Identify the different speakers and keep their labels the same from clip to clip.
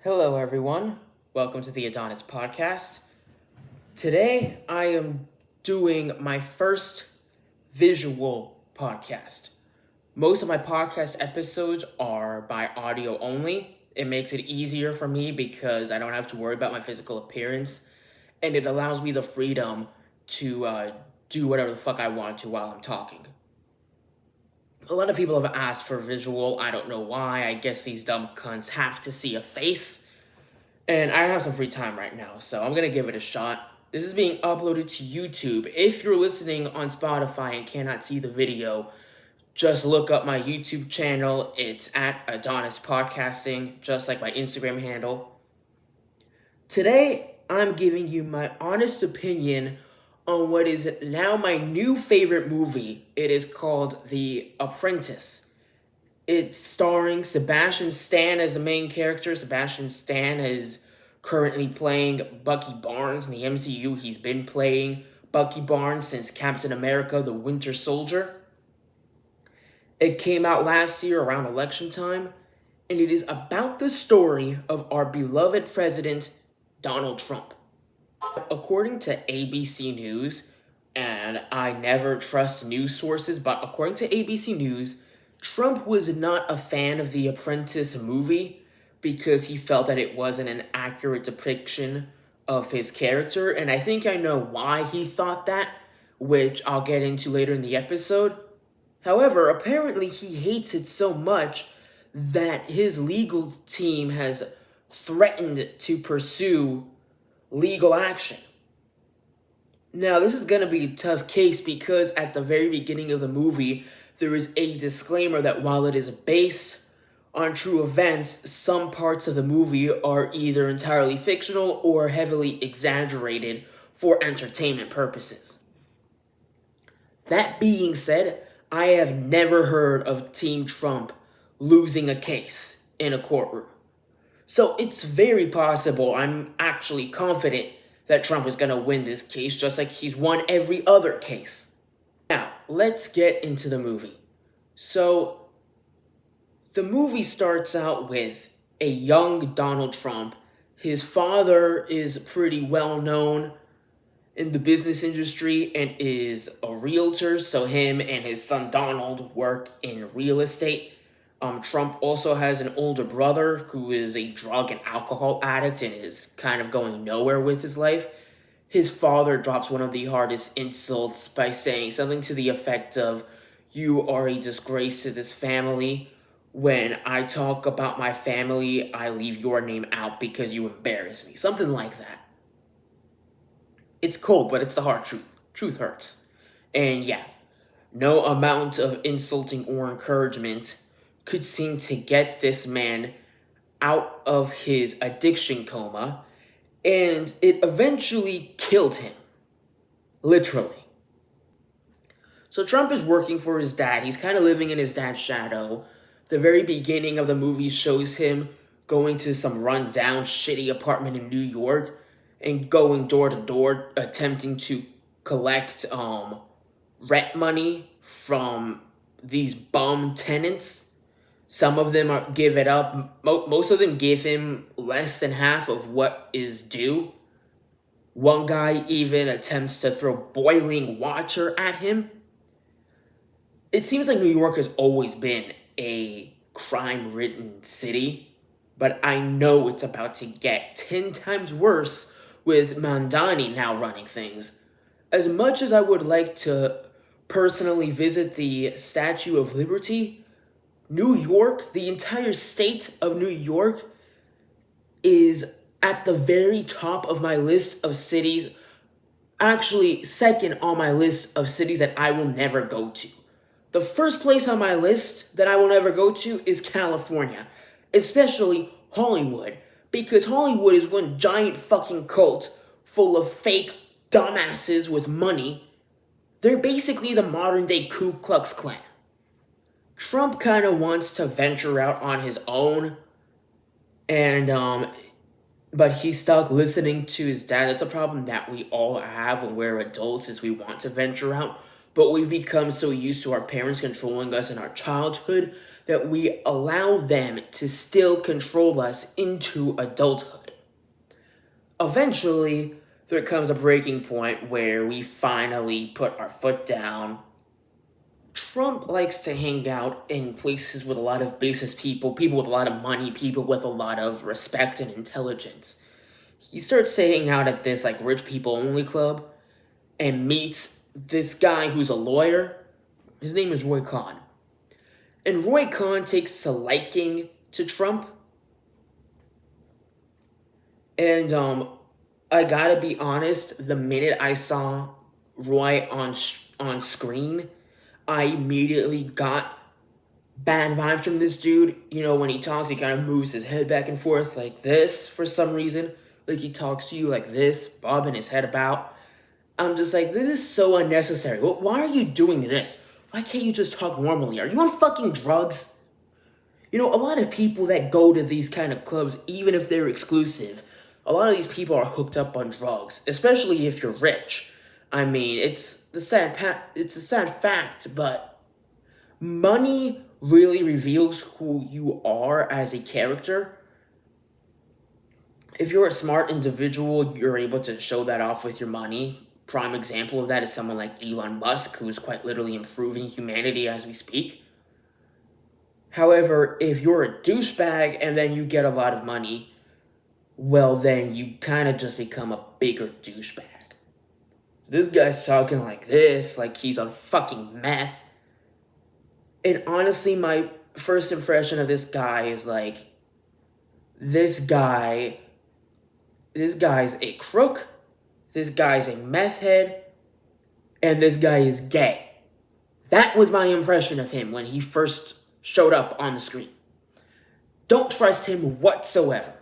Speaker 1: Hello, everyone. Welcome to the Adonis podcast. Today, I am doing my first visual podcast. Most of my podcast episodes are by audio only. It makes it easier for me because I don't have to worry about my physical appearance, and it allows me the freedom to do whatever the fuck I want to while I'm talking. A lot of people have asked for visual. I don't know why. I guess these dumb cunts have to see a face. And I have some free time right now, so I'm gonna give it a shot. This is being uploaded to YouTube. If you're listening on Spotify and cannot see the video, just look up my YouTube channel. It's at Adonis Podcasting, just like my Instagram handle. Today, I'm giving you my honest opinion on what is now my new favorite movie. It is called The Apprentice. It's starring Sebastian Stan as the main character. Sebastian Stan is currently playing Bucky Barnes in the MCU. He's been playing Bucky Barnes since Captain America: The Winter Soldier. It came out last year around election time, and it is about the story of our beloved president, Donald Trump. According to ABC News, and I never trust news sources, but according to ABC News, Trump was not a fan of the Apprentice movie because he felt that it wasn't an accurate depiction of his character, and I think I know why he thought that, which I'll get into later in the episode. However, apparently he hates it so much that his legal team has threatened to pursue legal action. Now, this is going to be a tough case because at the very beginning of the movie, there is a disclaimer that while it is based on true events, some parts of the movie are either entirely fictional or heavily exaggerated for entertainment purposes. That being said, I have never heard of Team Trump losing a case in a courtroom. So it's very possible, I'm actually confident, that Trump is going to win this case just like he's won every other case. Now, let's get into the movie. So, the movie starts out with a young Donald Trump. His father is pretty well known in the business industry and is a realtor, so him and his son Donald work in real estate. Trump also has an older brother who is a drug and alcohol addict and is kind of going nowhere with his life. His father drops one of the hardest insults by saying something to the effect of, "You are a disgrace to this family. When I talk about my family, I leave your name out because you embarrass me." Something like that. It's cold, but it's the hard truth. Truth hurts. And yeah, no amount of insulting or encouragement could seem to get this man out of his addiction coma, and it eventually killed him. Literally. So Trump is working for his dad. He's kind of living in his dad's shadow. The very beginning of the movie shows him going to some rundown, shitty apartment in New York and going door to door, attempting to collect rent money from these bum tenants. Some of them give it up. Most of them give him less than half of what is due. One guy even attempts to throw boiling water at him. It seems like New York has always been a crime-ridden city, but I know it's about to get 10 times worse with Mandani now running things. As much as I would like to personally visit the Statue of Liberty, New York, the entire state of New York, is at the very top of my list of cities, actually second on my list of cities that I will never go to. The first place on my list that I will never go to is California, especially Hollywood, because Hollywood is one giant fucking cult full of fake dumbasses with money. They're basically the modern day Ku Klux Klan. Trump kind of wants to venture out on his own, but he's stuck listening to his dad. That's a problem that we all have when we're adults, is we want to venture out, but we've become so used to our parents controlling us in our childhood that we allow them to still control us into adulthood. Eventually, there comes a breaking point where we finally put our foot down. Trump likes to hang out in places with a lot of business people, people with a lot of money, people with a lot of respect and intelligence. He starts to hang out at this rich people only club and meets this guy who's a lawyer. His name is Roy Khan. And Roy Khan takes a liking to Trump. And I gotta be honest, the minute I saw Roy on screen, I immediately got bad vibes from this dude. You know, when he talks, he kind of moves his head back and forth like this for some reason. Like he talks to you like this, bobbing his head about. I'm just like, this is so unnecessary. Why are you doing this? Why can't you just talk normally? Are you on fucking drugs? You know, a lot of people that go to these kind of clubs, even if they're exclusive, a lot of these people are hooked up on drugs, especially if you're rich. I mean, it's a sad fact, but money really reveals who you are as a character. If you're a smart individual, you're able to show that off with your money. Prime example of that is someone like Elon Musk, who's quite literally improving humanity as we speak. However, if you're a douchebag and then you get a lot of money, well, then you kind of just become a bigger douchebag. So this guy's talking like this, like he's on fucking meth. And honestly, my first impression of this guy is like, this guy's a crook, this guy's a meth head, and this guy is gay. That was my impression of him when he first showed up on the screen. Don't trust him whatsoever.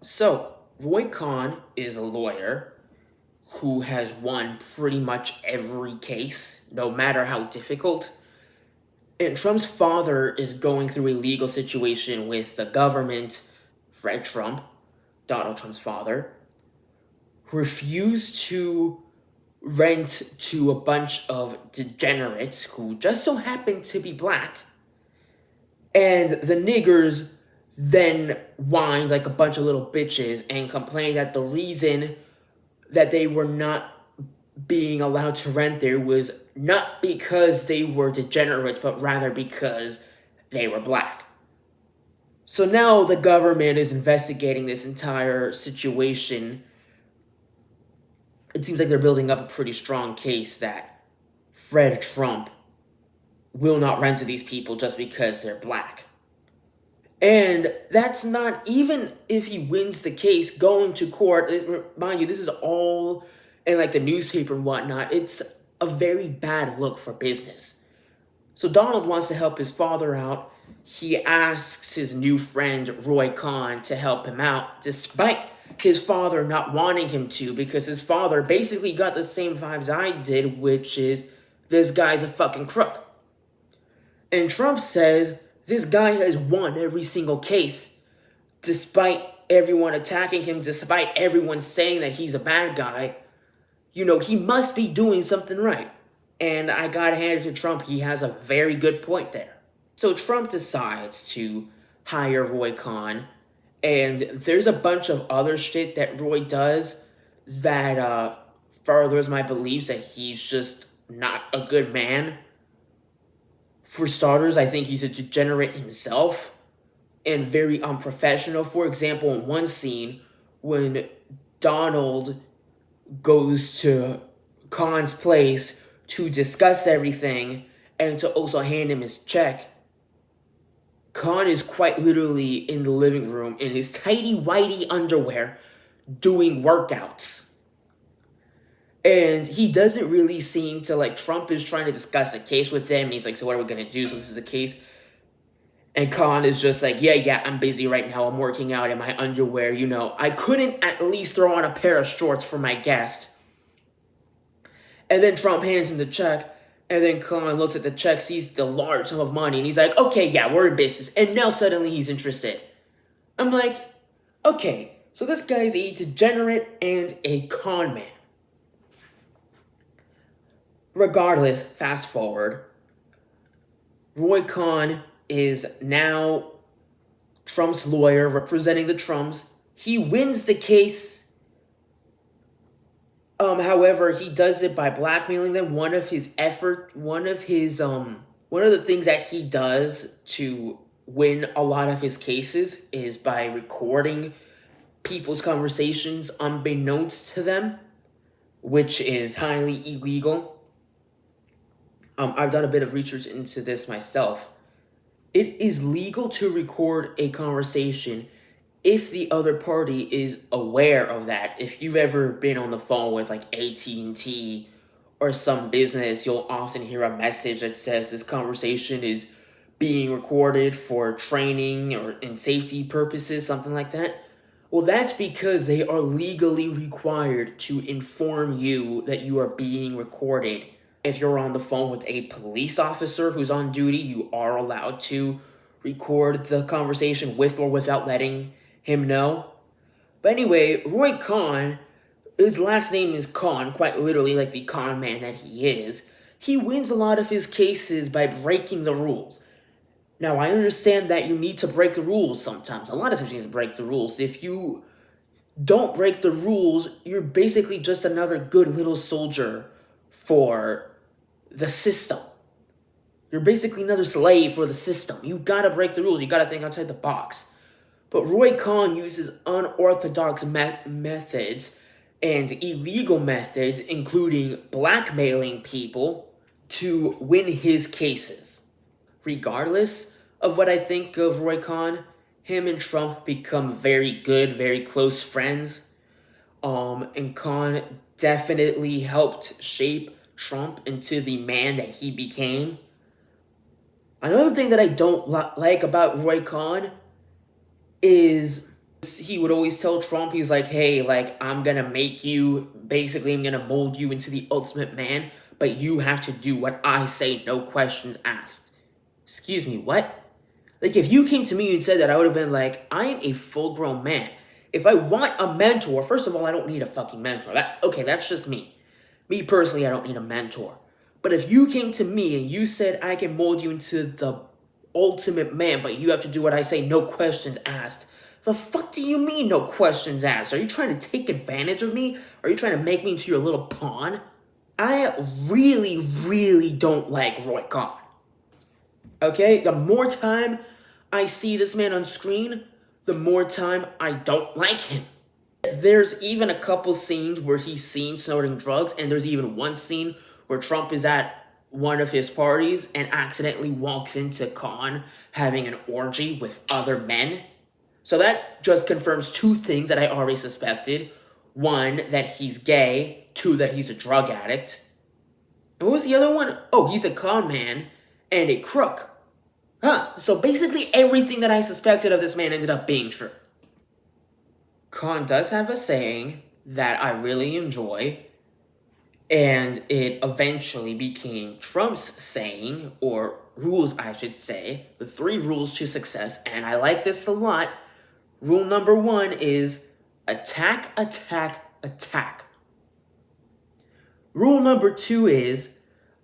Speaker 1: So, Roy Khan is a lawyer who has won pretty much every case, no matter how difficult. And Trump's father is going through a legal situation with the government. Fred Trump, Donald Trump's father, refused to rent to a bunch of degenerates who just so happened to be black. And the niggers then whined like a bunch of little bitches and complained that the reason that they were not being allowed to rent there was not because they were degenerates, but rather because they were black. So now the government is investigating this entire situation. It seems like they're building up a pretty strong case that Fred Trump will not rent to these people just because they're black. And that's not, even if he wins the case, going to court, mind you, this is all in like the newspaper and whatnot, it's a very bad look for business. So Donald wants to help his father out. He asks his new friend, Roy Khan, to help him out, despite his father not wanting him to, because his father basically got the same vibes I did, which is, this guy's a fucking crook. And Trump says, this guy has won every single case, despite everyone attacking him, despite everyone saying that he's a bad guy. You know, he must be doing something right. And I gotta hand it to Trump, he has a very good point there. So Trump decides to hire Roy Khan, and there's a bunch of other shit that Roy does that furthers my beliefs that he's just not a good man. For starters, I think he's a degenerate himself and very unprofessional. For example, in one scene, when Donald goes to Khan's place to discuss everything and to also hand him his check, Khan is quite literally in the living room in his tighty-whitey underwear doing workouts. And he doesn't really seem to, like, Trump is trying to discuss the case with him, and he's like, so what are we going to do? So this is the case. And Khan is just like, yeah, I'm busy right now. I'm working out in my underwear. You know, I couldn't at least throw on a pair of shorts for my guest. And then Trump hands him the check. And then Khan looks at the check, sees the large sum of money, and he's like, okay, yeah, we're in business. And now suddenly he's interested. I'm like, okay, so this guy's a degenerate and a con man. Regardless, fast forward, Roy Khan is now Trump's lawyer representing the Trumps. He wins the case. However, he does it by blackmailing them. One of the things that he does to win a lot of his cases is by recording people's conversations unbeknownst to them, which is highly illegal. I've done a bit of research into this myself. It is legal to record a conversation if the other party is aware of that. If you've ever been on the phone with like AT&T or some business, you'll often hear a message that says this conversation is being recorded for training or in safety purposes, something like that. Well, that's because they are legally required to inform you that you are being recorded. If you're on the phone with a police officer who's on duty, you are allowed to record the conversation with or without letting him know. But anyway, Roy Khan, his last name is Khan, quite literally like the con man that he is. He wins a lot of his cases by breaking the rules. Now, I understand that you need to break the rules sometimes. A lot of times you need to break the rules. If you don't break the rules, you're basically just another good little soldier for the system. You're basically another slave for the system. You gotta break the rules. You gotta think outside the box. But Roy Khan uses unorthodox methods and illegal methods, including blackmailing people, to win his cases. Regardless of what I think of Roy Khan, him and Trump become very good, very close friends. And Khan definitely helped shape Trump into the man that he became. Another thing that I don't like about Roy Khan is he would always tell Trump, he's like, hey, like, I'm gonna mold you into the ultimate man, but you have to do what I say, no questions asked. Excuse me, what? Like, if you came to me and said that, I would have been like, I am a full-grown man. If I want a mentor, first of all, I don't need a fucking mentor. That's just me. Me personally, I don't need a mentor. But if you came to me and you said I can mold you into the ultimate man, but you have to do what I say, no questions asked. The fuck do you mean no questions asked? Are you trying to take advantage of me? Are you trying to make me into your little pawn? I really, really don't like Roy Khan. Okay? The more time I see this man on screen, the more time I don't like him. There's even a couple scenes where he's seen snorting drugs, and there's even one scene where Trump is at one of his parties and accidentally walks into Khan having an orgy with other men. So that just confirms two things that I already suspected. One, that he's gay. Two, that he's a drug addict. And what was the other one? Oh, he's a con man and a crook. So basically everything that I suspected of this man ended up being true. Khan does have a saying that I really enjoy, and it eventually became Trump's saying, or rules I should say, the 3 rules to success, and I like this a lot. Rule number 1 is attack, attack, attack. Rule number 2 is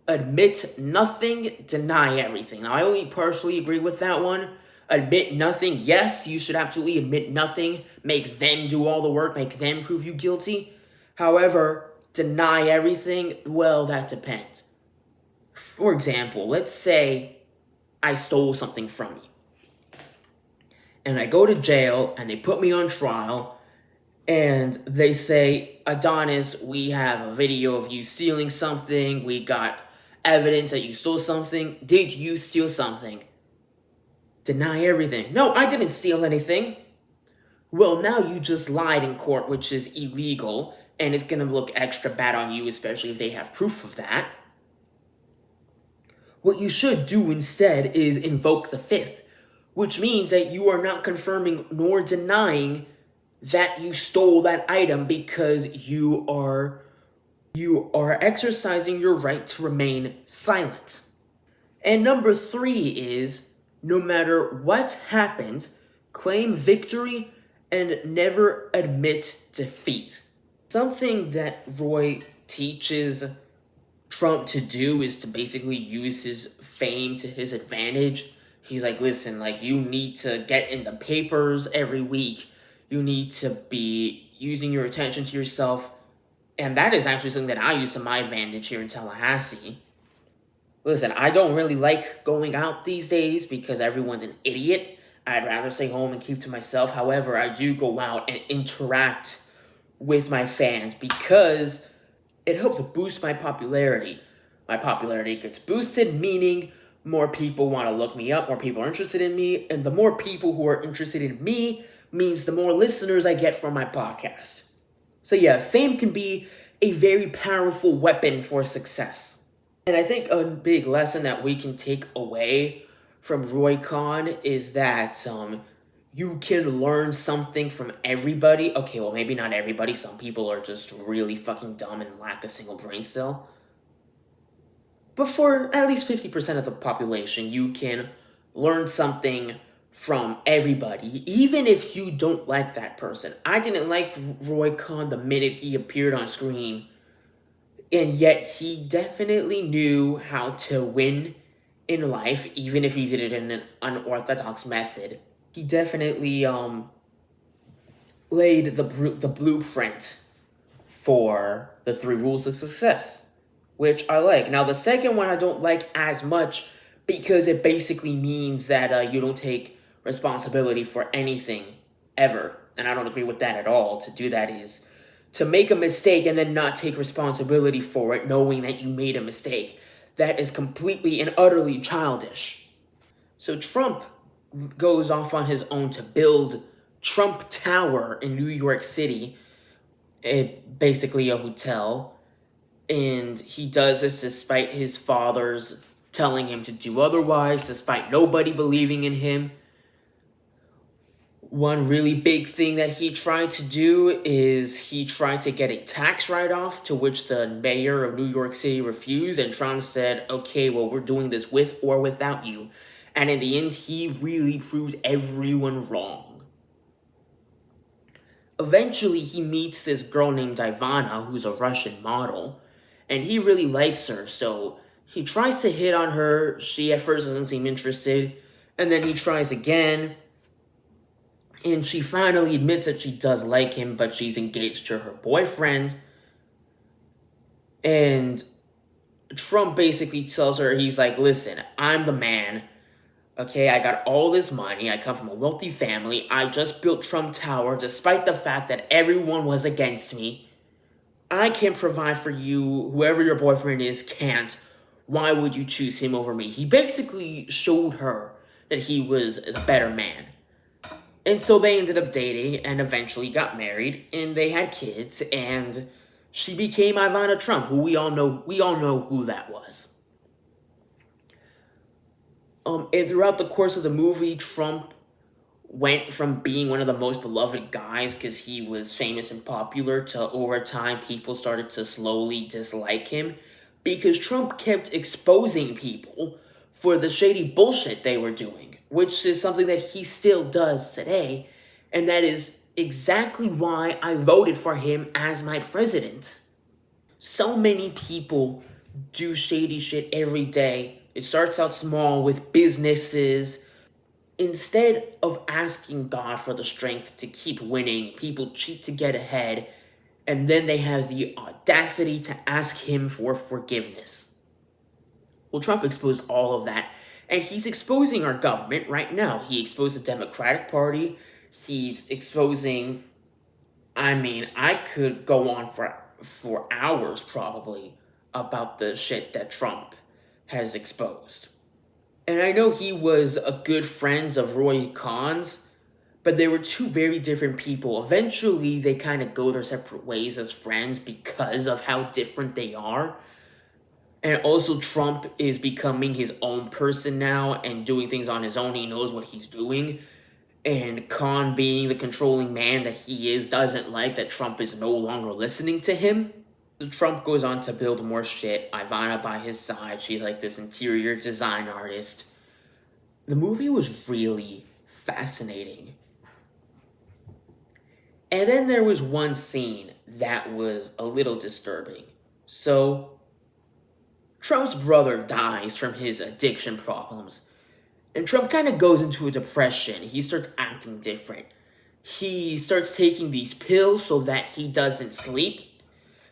Speaker 1: admit nothing, deny everything. Now, I only partially agree with that one. Admit nothing. Yes, you should absolutely admit nothing. Make them do all the work. Make them prove you guilty. However, deny everything, well, that depends. For example, let's say I stole something from you. And I go to jail, and they put me on trial, and they say, Adonis, we have a video of you stealing something. We got evidence that you stole something. Did you steal something? Deny everything. No, I didn't steal anything. Well, now you just lied in court, which is illegal, and it's going to look extra bad on you, especially if they have proof of that. What you should do instead is invoke the 5th, which means that you are not confirming nor denying that you stole that item, because you are exercising your right to remain silent. And number 3 is, no matter what happens, claim victory and never admit defeat. Something that Roy teaches Trump to do is to basically use his fame to his advantage. He's like, listen, like, you need to get in the papers every week. You need to be using your attention to yourself. And that is actually something that I use to my advantage here in Tallahassee. Listen, I don't really like going out these days because everyone's an idiot. I'd rather stay home and keep to myself. However, I do go out and interact with my fans because it helps boost my popularity. My popularity gets boosted, meaning more people want to look me up, more people are interested in me, and the more people who are interested in me means the more listeners I get from my podcast. So yeah, fame can be a very powerful weapon for success. And I think a big lesson that we can take away from Roy Khan is that you can learn something from everybody. Okay, well, maybe not everybody. Some people are just really fucking dumb and lack a single brain cell. But for at least 50% of the population, you can learn something from everybody, even if you don't like that person. I didn't like Roy Khan the minute he appeared on screen, and yet he definitely knew how to win in life, even if he did it in an unorthodox method. He definitely laid the blueprint for the 3 rules of success, which I like. Now, the second one I don't like as much because it basically means that you don't take responsibility for anything ever. And I don't agree with that at all. To do that is to make a mistake and then not take responsibility for it, knowing that you made a mistake. That is completely and utterly childish. So Trump goes off on his own to build Trump Tower in New York City, basically a hotel, and he does this despite his father's telling him to do otherwise, despite nobody believing in him. One really big thing that he tried to do is he tried to get a tax write-off, to which the mayor of New York City refused, and Trump said, okay, well, we're doing this with or without you. And in the end, he really proved everyone wrong. Eventually, he meets this girl named Ivana, who's a Russian model, and he really likes her, so he tries to hit on her. She at first doesn't seem interested, and then he tries again, and she finally admits that she does like him, but she's engaged to her boyfriend. And Trump basically tells her, he's like, listen, I'm the man. Okay, I got all this money. I come from a wealthy family. I just built Trump Tower despite the fact that everyone was against me. I can provide for you. Whoever your boyfriend is can't. Why would you choose him over me? He basically showed her that he was the better man. And so they ended up dating and eventually got married, and they had kids, and she became Ivana Trump, who we all know who that was. And throughout the course of the movie, Trump went from being one of the most beloved guys because he was famous and popular to, over time, people started to slowly dislike him because Trump kept exposing people for the shady bullshit they were doing, which is something that he still does today, and that is exactly why I voted for him as my president. So many people do shady shit every day. It starts out small with businesses. Instead of asking God for the strength to keep winning, people cheat to get ahead, and then they have the audacity to ask him for forgiveness. Well, Trump exposed all of that, and he's exposing our government right now. He exposed the Democratic Party. He's exposing, I could go on for hours probably about the shit that Trump has exposed. And I know he was a good friend of Roy Khan's, but they were two very different people. Eventually, they kind of go their separate ways as friends because of how different they are. And also, Trump is becoming his own person now and doing things on his own. He knows what he's doing. And Khan, being the controlling man that he is, doesn't like that Trump is no longer listening to him. So Trump goes on to build more shit. Ivana by his side. She's like this interior design artist. The movie was really fascinating. And then there was one scene that was a little disturbing. So, Trump's brother dies from his addiction problems. And Trump kind of goes into a depression. He starts acting different. He starts taking these pills so that he doesn't sleep,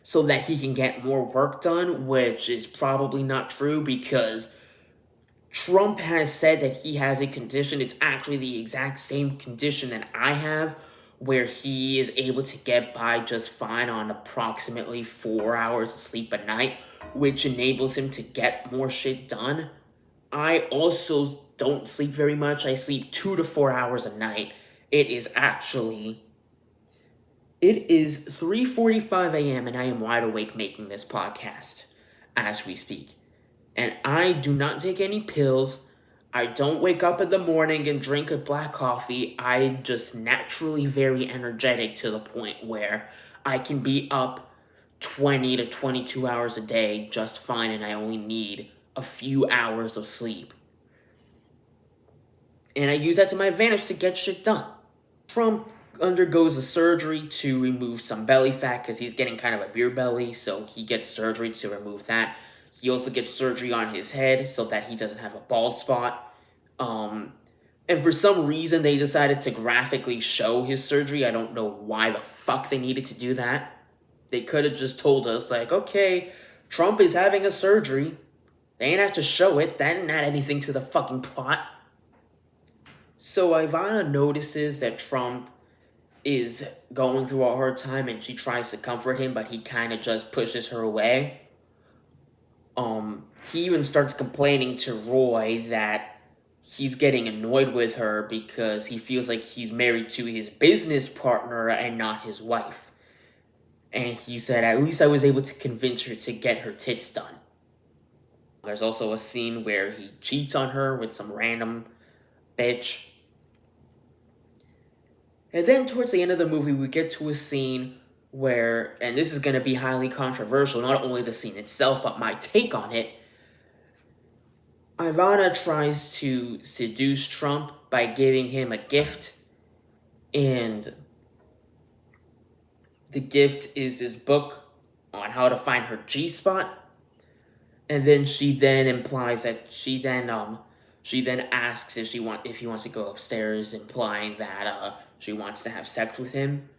Speaker 1: so that he can get more work done, which is probably not true because Trump has said that he has a condition. It's actually the exact same condition that I have, where he is able to get by just fine on approximately 4 hours of sleep a night, which enables him to get more shit done. I also don't sleep very much. I sleep 2 to 4 hours a night. It is 3:45 a.m. and I am wide awake making this podcast as we speak. And I do not take any pills. I don't wake up in the morning and drink a black coffee. I just naturally very energetic to the point where I can be up 20 to 22 hours a day just fine, and I only need a few hours of sleep. And I use that to my advantage to get shit done. Trump undergoes a surgery to remove some belly fat because he's getting kind of a beer belly, so he gets surgery to remove that. He also gets surgery on his head so that he doesn't have a bald spot. And for some reason, they decided to graphically show his surgery. I don't know why the fuck they needed to do that. They could have just told us, like, okay, Trump is having a surgery. They didn't have to show it. That didn't add anything to the fucking plot. So Ivana notices that Trump is going through a hard time and she tries to comfort him, but he kind of just pushes her away. He even starts complaining to Roy that he's getting annoyed with her because he feels like he's married to his business partner and not his wife. And he said, at least I was able to convince her to get her tits done. There's also a scene where he cheats on her with some random bitch. And then towards the end of the movie, we get to a scene where, and this is going to be highly controversial, not only the scene itself, but my take on it. Ivana tries to seduce Trump by giving him a gift, and the gift is this book on how to find her G-spot. And then she then implies that she then asks if he wants to go upstairs, implying that she wants to have sex with him.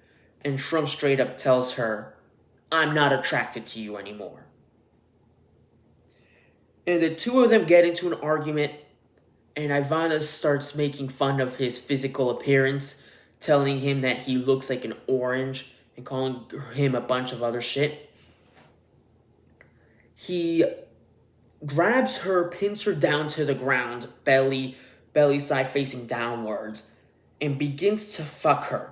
Speaker 1: And Trump straight up tells her, "I'm not attracted to you anymore." And the two of them get into an argument, and Ivana starts making fun of his physical appearance, telling him that he looks like an orange and calling him a bunch of other shit. He grabs her, pins her down to the ground, belly side facing downwards, and begins to fuck her.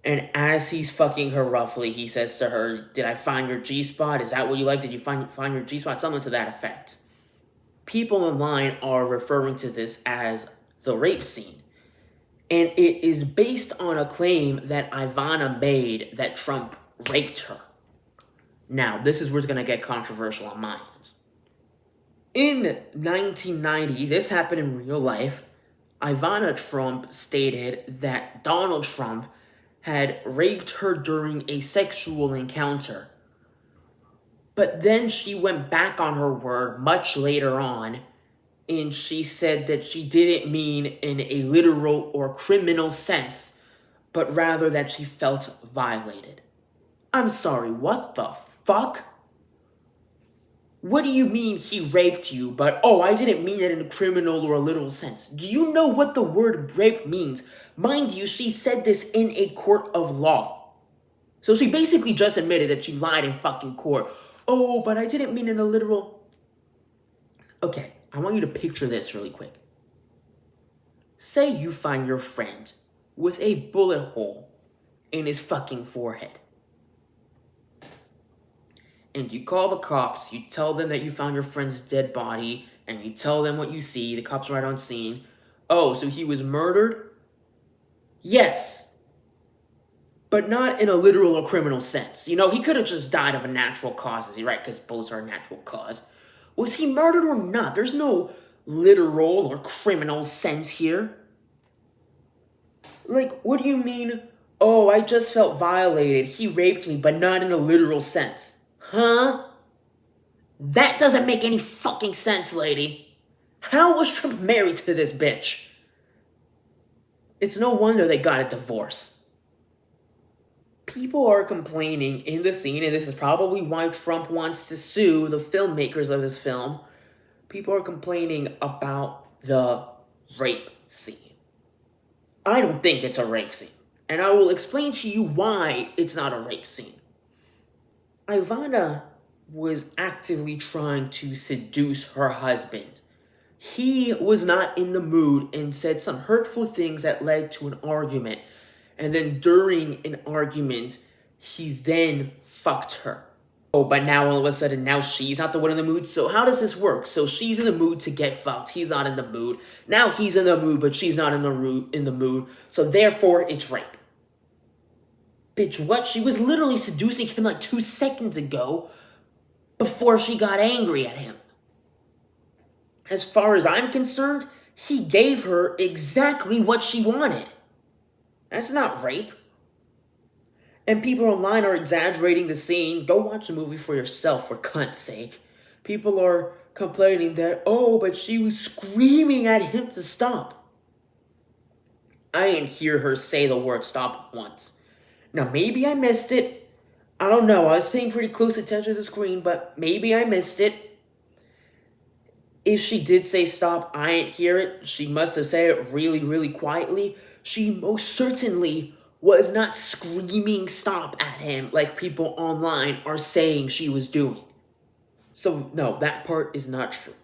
Speaker 1: And as he's fucking her roughly, he says to her, "Did I find your G-spot? Is that what you like? Did you find your G-spot?" Something to that effect. People online are referring to this as the rape scene. And it is based on a claim that Ivana made that Trump raped her. Now, this is where it's going to get controversial on my end. In 1990, this happened in real life, Ivana Trump stated that Donald Trump had raped her during a sexual encounter. But then she went back on her word much later on, and she said that she didn't mean in a literal or criminal sense, but rather that she felt violated. I'm sorry, what the fuck? What do you mean he raped you, but, I didn't mean it in a criminal or a literal sense? Do you know what the word rape means? Mind you, she said this in a court of law. So she basically just admitted that she lied in fucking court. Oh, but I didn't mean in a literal... Okay, I want you to picture this really quick. Say you find your friend with a bullet hole in his fucking forehead. And you call the cops, you tell them that you found your friend's dead body, and you tell them what you see, the cops are right on scene. Oh, so he was murdered? Yes. But not in a literal or criminal sense. You know, he could have just died of a natural cause, is he right? Because bullets are a natural cause. Was he murdered or not? There's no literal or criminal sense here. Like, what do you mean? Oh, I just felt violated. He raped me, but not in a literal sense. Huh? That doesn't make any fucking sense, lady. How was Trump married to this bitch? It's no wonder they got a divorce. People are complaining in the scene, and this is probably why Trump wants to sue the filmmakers of this film. People are complaining about the rape scene. I don't think it's a rape scene, and I will explain to you why it's not a rape scene. Ivana was actively trying to seduce her husband. He was not in the mood and said some hurtful things that led to an argument. And then during an argument, he then fucked her. Oh, but now all of a sudden, now she's not the one in the mood. So how does this work? So she's in the mood to get fucked. He's not in the mood. Now he's in the mood, but she's not in the mood. So therefore, it's rape. Bitch, what? She was literally seducing him like 2 seconds ago before she got angry at him. As far as I'm concerned, he gave her exactly what she wanted. That's not rape. And people online are exaggerating the scene. Go watch the movie for yourself, for cunt's sake. People are complaining that, oh, but she was screaming at him to stop. I didn't hear her say the word stop once. Now, maybe I missed it. I don't know. I was paying pretty close attention to the screen, but maybe I missed it. If she did say stop, I didn't hear it. She must have said it really, really quietly. She most certainly was not screaming stop at him like people online are saying she was doing. So, no, that part is not true.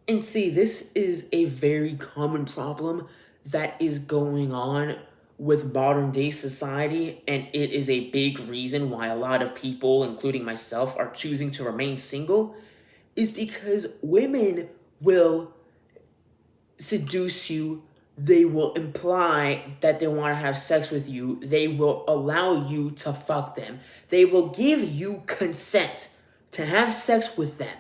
Speaker 1: And see, this is a very common problem that is going on with modern day society, and it is a big reason why a lot of people, including myself, are choosing to remain single, is because women will seduce you. They will imply that they want to have sex with you. They will allow you to fuck them. They will give you consent to have sex with them.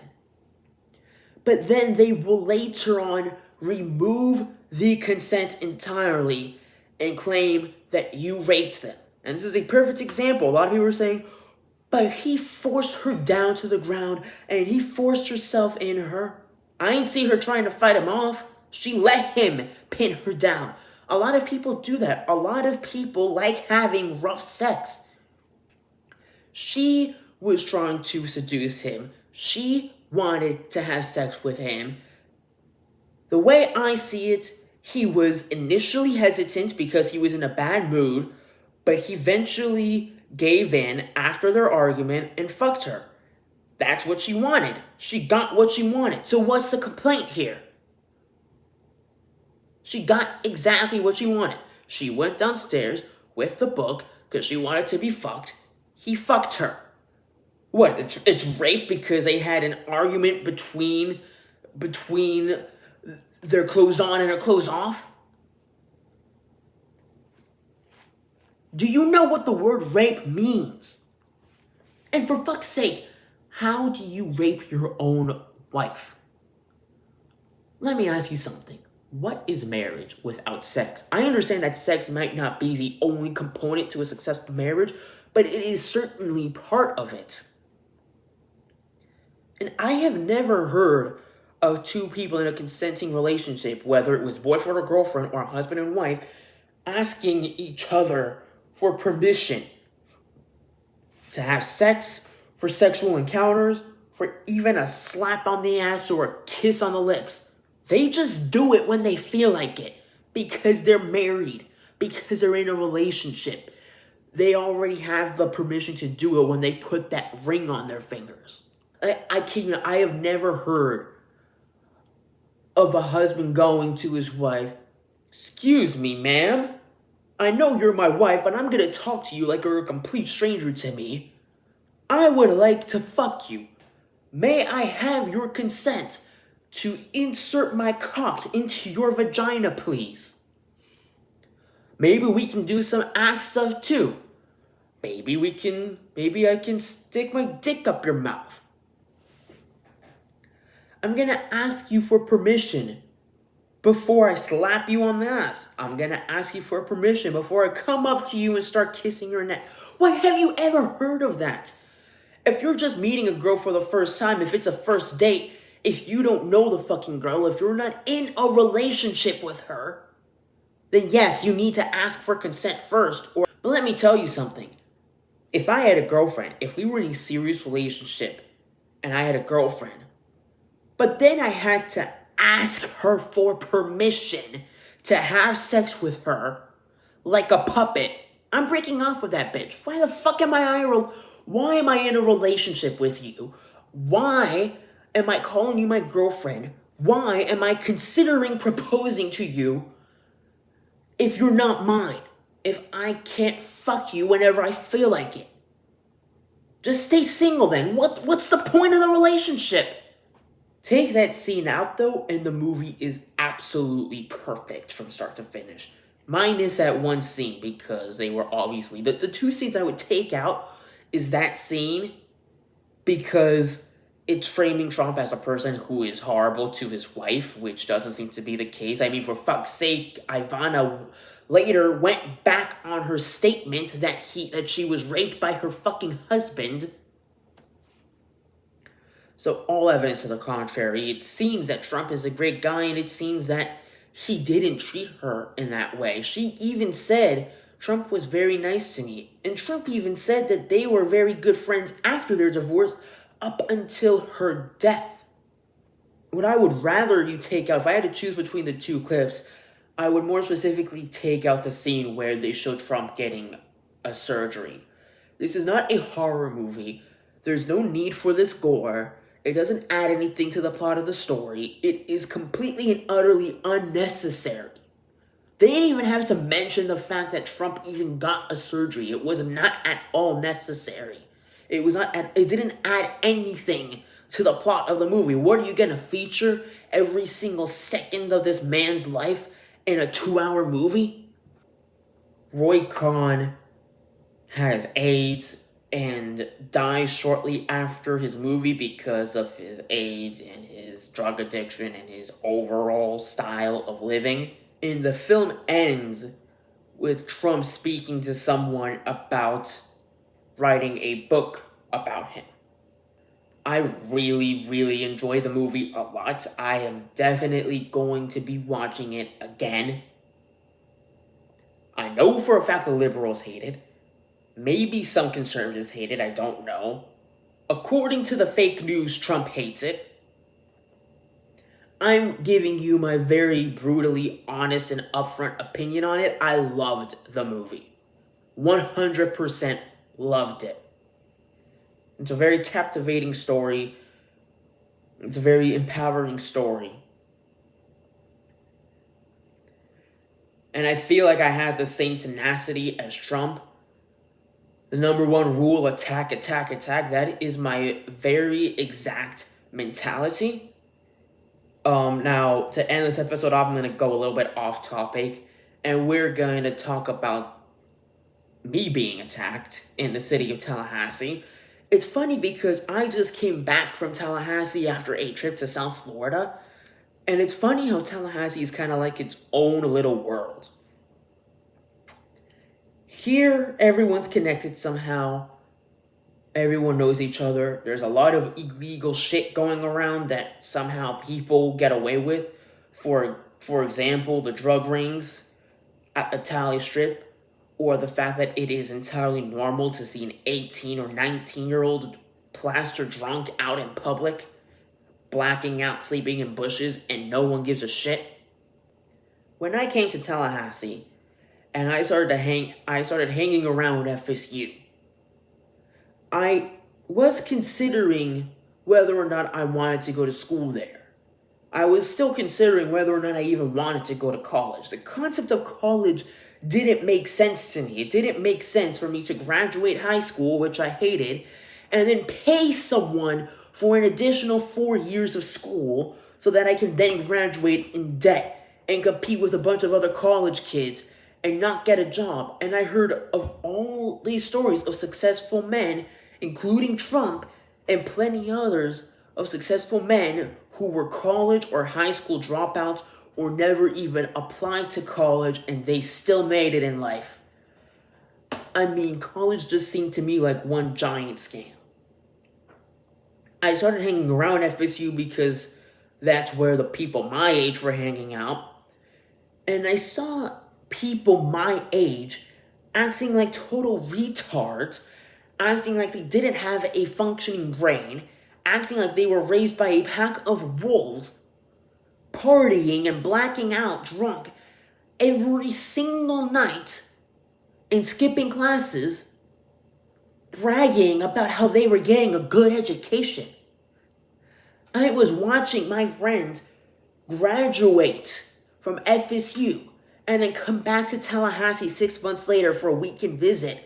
Speaker 1: But then they will later on remove the consent entirely and claim that you raped them. And this is a perfect example. A lot of people are saying, but he forced her down to the ground and he forced himself in her. I ain't see her trying to fight him off. She let him pin her down. A lot of people do that. A lot of people like having rough sex. She was trying to seduce him. She wanted to have sex with him. The way I see it, he was initially hesitant because he was in a bad mood, but he eventually gave in after their argument and fucked her. That's what she wanted. She got what she wanted. So what's the complaint here? She got exactly what she wanted. She went downstairs with the book because she wanted to be fucked. He fucked her. What? It's rape because they had an argument between their clothes on and their clothes off? Do you know what the word rape means? And for fuck's sake, how do you rape your own wife? Let me ask you something. What is marriage without sex? I understand that sex might not be the only component to a successful marriage, but it is certainly part of it. And I have never heard of two people in a consenting relationship, whether it was boyfriend or girlfriend or husband and wife, asking each other for permission to have sex, for sexual encounters, for even a slap on the ass or a kiss on the lips. They just do it when they feel like it, because they're married, because they're in a relationship. They already have the permission to do it when they put that ring on their fingers. I kid you, I have never heard of a husband going to his wife, "Excuse me, ma'am. I know you're my wife, but I'm gonna talk to you like you're a complete stranger to me. I would like to fuck you. May I have your consent to insert my cock into your vagina, please? Maybe we can do some ass stuff too. Maybe I can stick my dick up your mouth. I'm gonna ask you for permission before I slap you on the ass. I'm gonna ask you for permission before I come up to you and start kissing your neck." What, have you ever heard of that? If you're just meeting a girl for the first time, if it's a first date, if you don't know the fucking girl, if you're not in a relationship with her, then yes, you need to ask for consent first. But let me tell you something. If I had a girlfriend, if we were in a serious relationship, and I had a girlfriend, but then I had to ask her for permission to have sex with her like a puppet, I'm breaking off with that bitch. Why the fuck am why am I in a relationship with you? Why am I calling you my girlfriend? Why am I considering proposing to you if you're not mine? If I can't fuck you whenever I feel like it? Just stay single then. What's the point of the relationship? Take that scene out though, and the movie is absolutely perfect from start to finish. Minus that one scene, because they were obviously... The two scenes I would take out is that scene because it's framing Trump as a person who is horrible to his wife, which doesn't seem to be the case. I mean, for fuck's sake, Ivana later went back on her statement that she was raped by her fucking husband. So all evidence to the contrary. It seems that Trump is a great guy, and it seems that he didn't treat her in that way. She even said Trump was very nice to me. And Trump even said that they were very good friends after their divorce up until her death. What I would rather you take out, if I had to choose between the two clips, I would more specifically take out the scene where they show Trump getting a surgery. This is not a horror movie. There's no need for this gore. It doesn't add anything to the plot of the story. It is completely and utterly unnecessary. They didn't even have to mention the fact that Trump even got a surgery. It was not at all necessary. It didn't add anything to the plot of the movie. What are you going to feature every single second of this man's life in a 2-hour movie? Roy Khan has AIDS and dies shortly after his movie because of his AIDS and his drug addiction and his overall style of living. And the film ends with Trump speaking to someone about writing a book about him. I really, really enjoy the movie a lot. I am definitely going to be watching it again. I know for a fact the liberals hate it. Maybe some conservatives hate it, I don't know. According to the fake news, Trump hates it. I'm giving you my very brutally honest and upfront opinion on it. I loved the movie. 100% loved it. It's a very captivating story. It's a very empowering story. And I feel like I had the same tenacity as Trump. The number one rule, attack, attack, attack. That is my very exact mentality. Now, to end this episode off, I'm going to go a little bit off topic. And we're going to talk about me being attacked in the city of Tallahassee. It's funny because I just came back from Tallahassee after a trip to South Florida. And it's funny how Tallahassee is kind of like its own little world. Here, everyone's connected somehow. Everyone knows each other. There's a lot of illegal shit going around that somehow people get away with. For example, the drug rings at the Tally Strip, or the fact that it is entirely normal to see an 18 or 19-year-old plaster drunk out in public, blacking out, sleeping in bushes, and no one gives a shit. When I came to Tallahassee, and I started hanging around FSU, I was considering whether or not I wanted to go to school there. I was still considering whether or not I even wanted to go to college. The concept of college didn't make sense to me. It didn't make sense for me to graduate high school, which I hated, and then pay someone for an additional 4 years of school so that I can then graduate in debt and compete with a bunch of other college kids and not get a job. And I heard of all these stories of successful men, including Trump and plenty others, of successful men who were college or high school dropouts or never even applied to college and they still made it in life. I mean, college just seemed to me like one giant scam. I started hanging around FSU because That's where the people my age were hanging out. And I saw people my age acting like total retards, acting like they didn't have a functioning brain, acting like they were raised by a pack of wolves, partying and blacking out drunk every single night and skipping classes, bragging about how they were getting a good education. I was watching my friends graduate from FSU and then come back to Tallahassee 6 months later for a weekend visit.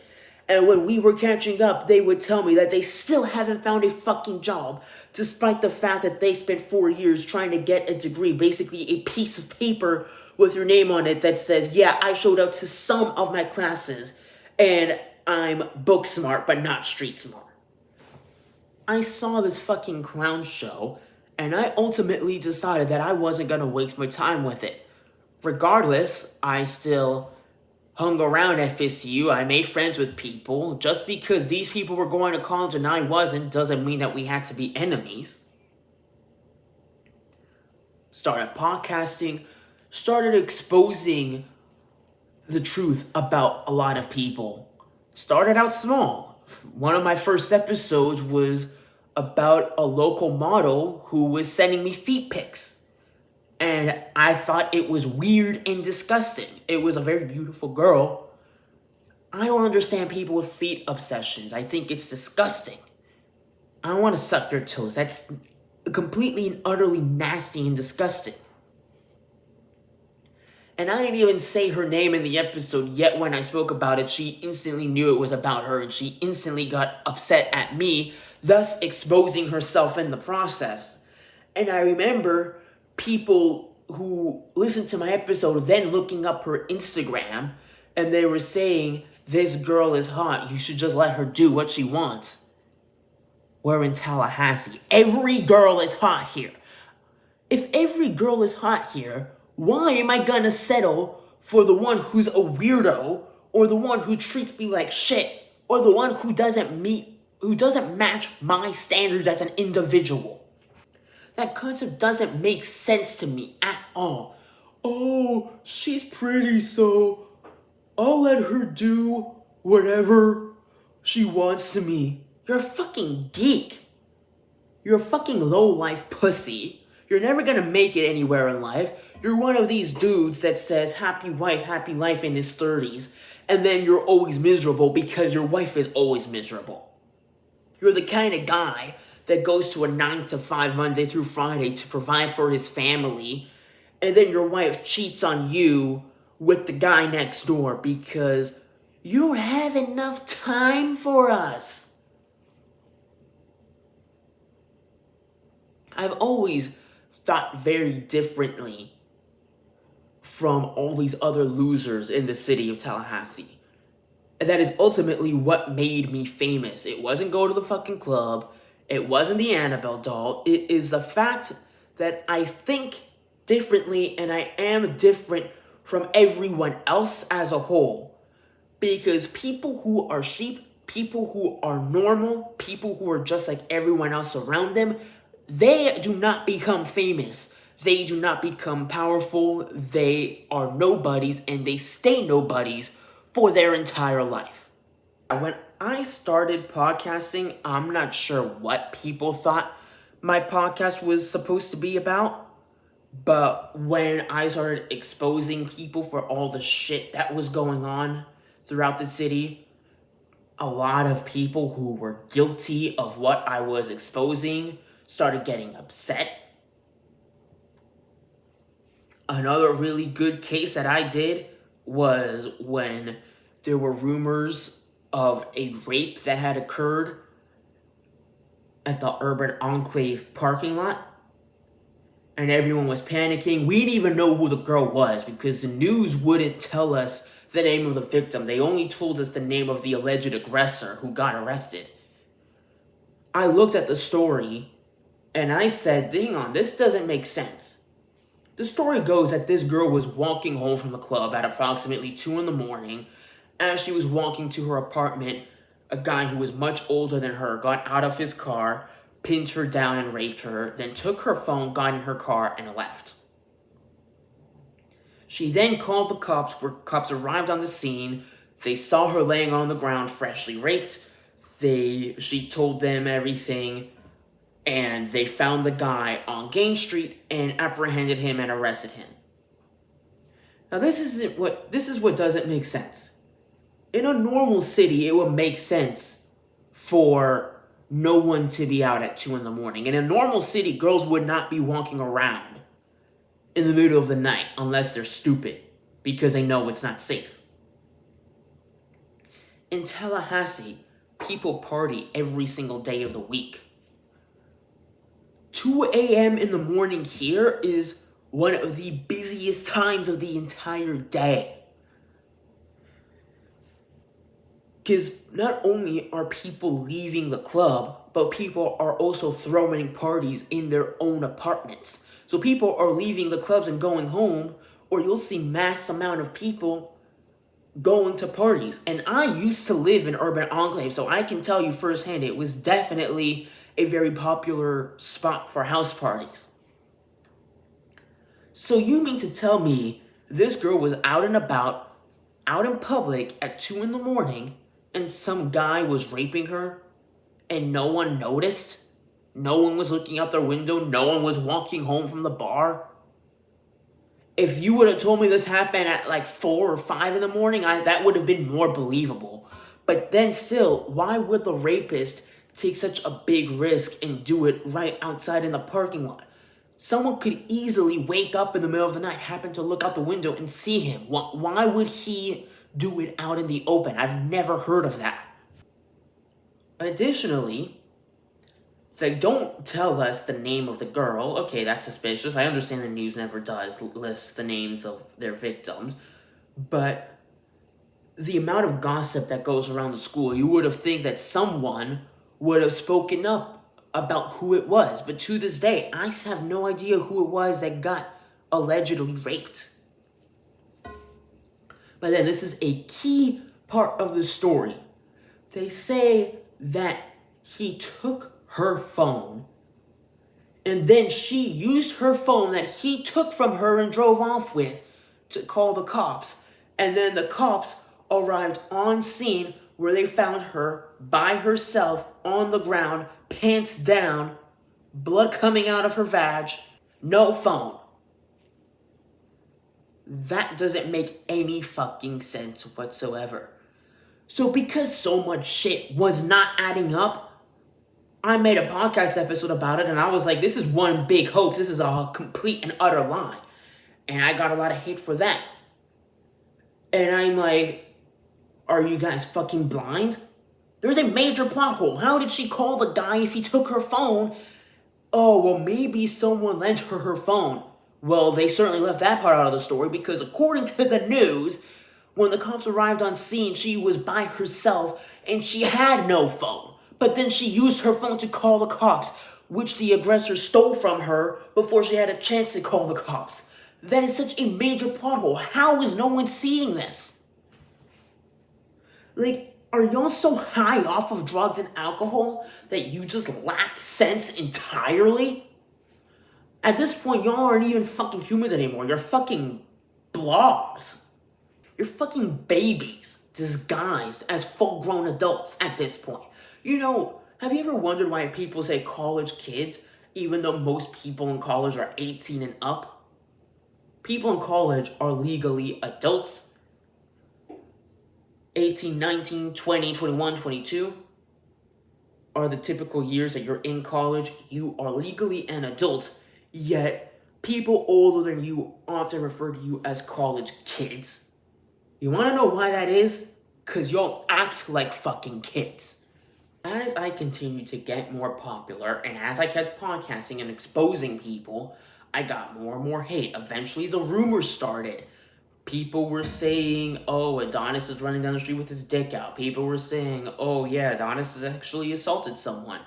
Speaker 1: And when we were catching up, they would tell me that they still haven't found a fucking job, despite the fact that they spent 4 years trying to get a degree, basically a piece of paper with your name on it that says, yeah, I showed up to some of my classes and I'm book smart but not street smart. I saw this fucking clown show and I ultimately decided that I wasn't gonna waste my time with it. Regardless, I still hung around FSU. I made friends with people. Just because these people were going to college and I wasn't doesn't mean that we had to be enemies. Started podcasting, started exposing the truth about a lot of people. Started out small. One of my first episodes was about a local model who was sending me feet pics. And I thought it was weird and disgusting. It was a very beautiful girl. I don't understand people with feet obsessions. I think it's disgusting. I don't want to suck their toes. That's completely and utterly nasty and disgusting. And I didn't even say her name in the episode, yet when I spoke about it, she instantly knew it was about her and she instantly got upset at me, thus exposing herself in the process. And I remember people who listened to my episode then looking up her Instagram and they were saying, this girl is hot, you should just let her do what she wants. We're in Tallahassee. Every girl is hot here. If every girl is hot here, why am I gonna settle for the one who's a weirdo or the one who treats me like shit or the one who doesn't match my standards as an individual? That concept doesn't make sense to me at all. Oh, she's pretty, so I'll let her do whatever she wants to me. You're a fucking geek. You're a fucking low-life pussy. You're never gonna make it anywhere in life. You're one of these dudes that says happy wife, happy life in his 30s, and then you're always miserable because your wife is always miserable. You're the kind of guy that goes to a 9 to 5 Monday through Friday to provide for his family, and then your wife cheats on you with the guy next door because you don't have enough time for us. I've always thought very differently from all these other losers in the city of Tallahassee. And that is ultimately what made me famous. It wasn't go to the fucking club. It wasn't the Annabelle doll. It is the fact that I think differently and I am different from everyone else as a whole. Because people who are sheep, people who are normal, people who are just like everyone else around them, they do not become famous. They do not become powerful. They are nobodies and they stay nobodies for their entire life. When I started podcasting, I'm not sure what people thought my podcast was supposed to be about. But when I started exposing people for all the shit that was going on throughout the city, a lot of people who were guilty of what I was exposing started getting upset. Another really good case that I did was when there were rumors of a rape that had occurred at the Urban Enclave parking lot. And everyone was panicking. We didn't even know who the girl was because the news wouldn't tell us the name of the victim. They only told us the name of the alleged aggressor who got arrested. I looked at the story and I said, hang on, this doesn't make sense. The story goes that this girl was walking home from the club at approximately 2 in the morning. As she was walking to her apartment, a guy who was much older than her got out of his car, pinned her down and raped her, then took her phone, got in her car, and left. She then called the cops, where cops arrived on the scene. They saw her laying on the ground, freshly raped. She told them everything, and they found the guy on Gain Street and apprehended him and arrested him. Now this is what doesn't make sense. In a normal city, it would make sense for no one to be out at 2 a.m. In a normal city, girls would not be walking around in the middle of the night unless they're stupid because they know it's not safe. In Tallahassee, people party every single day of the week. 2 a.m. in the morning here is one of the busiest times of the entire day. Because not only are people leaving the club, but people are also throwing parties in their own apartments. So people are leaving the clubs and going home, or you'll see mass amount of people going to parties. And I used to live in urban enclave, so I can tell you firsthand, it was definitely a very popular spot for house parties. So you mean to tell me this girl was out and about, out in public at 2 a.m, and some guy was raping her, and no one noticed? No one was looking out their window? No one was walking home from the bar? If you would have told me this happened at like 4 or 5 in the morning, that would have been more believable. But then still, why would the rapist take such a big risk and do it right outside in the parking lot? Someone could easily wake up in the middle of the night, happen to look out the window and see him. Why would he do it out in the open? I've never heard of that. Additionally, they don't tell us the name of the girl. Okay, that's suspicious. I understand the news never does list the names of their victims. But the amount of gossip that goes around the school, you would have think that someone would have spoken up about who it was. But to this day, I have no idea who it was that got allegedly raped. But then this is a key part of the story. They say that he took her phone, and then she used her phone that he took from her and drove off with to call the cops. And then the cops arrived on scene where they found her by herself on the ground, pants down, blood coming out of her vag, no phone. That doesn't make any fucking sense whatsoever. So because so much shit was not adding up, I made a podcast episode about it, and I was like, this is one big hoax. This is a complete and utter lie. And I got a lot of hate for that. And I'm like, are you guys fucking blind? There's a major plot hole. How did she call the guy if he took her phone? Oh, well, maybe someone lent her phone. Well, they certainly left that part out of the story because according to the news, when the cops arrived on scene, she was by herself and she had no phone. But then she used her phone to call the cops, which the aggressor stole from her before she had a chance to call the cops. That is such a major plot hole. How is no one seeing this? Like, are y'all so high off of drugs and alcohol that you just lack sense entirely? At this point, y'all aren't even fucking humans anymore. You're fucking blobs. You're fucking babies disguised as full-grown adults at this point. You know, have you ever wondered why people say college kids, even though most people in college are 18 and up? People in college are legally adults. 18, 19, 20, 21, 22 are the typical years that you're in college. You are legally an adult, yet people older than you often refer to you as college kids. You want to know why that is? Because y'all act like fucking kids. As I continued to get more popular, and as I kept podcasting and exposing people, I got more and more hate. Eventually, the rumors started. People were saying, oh, Adonis is running down the street with his dick out. People were saying, oh, yeah, Adonis has actually assaulted someone.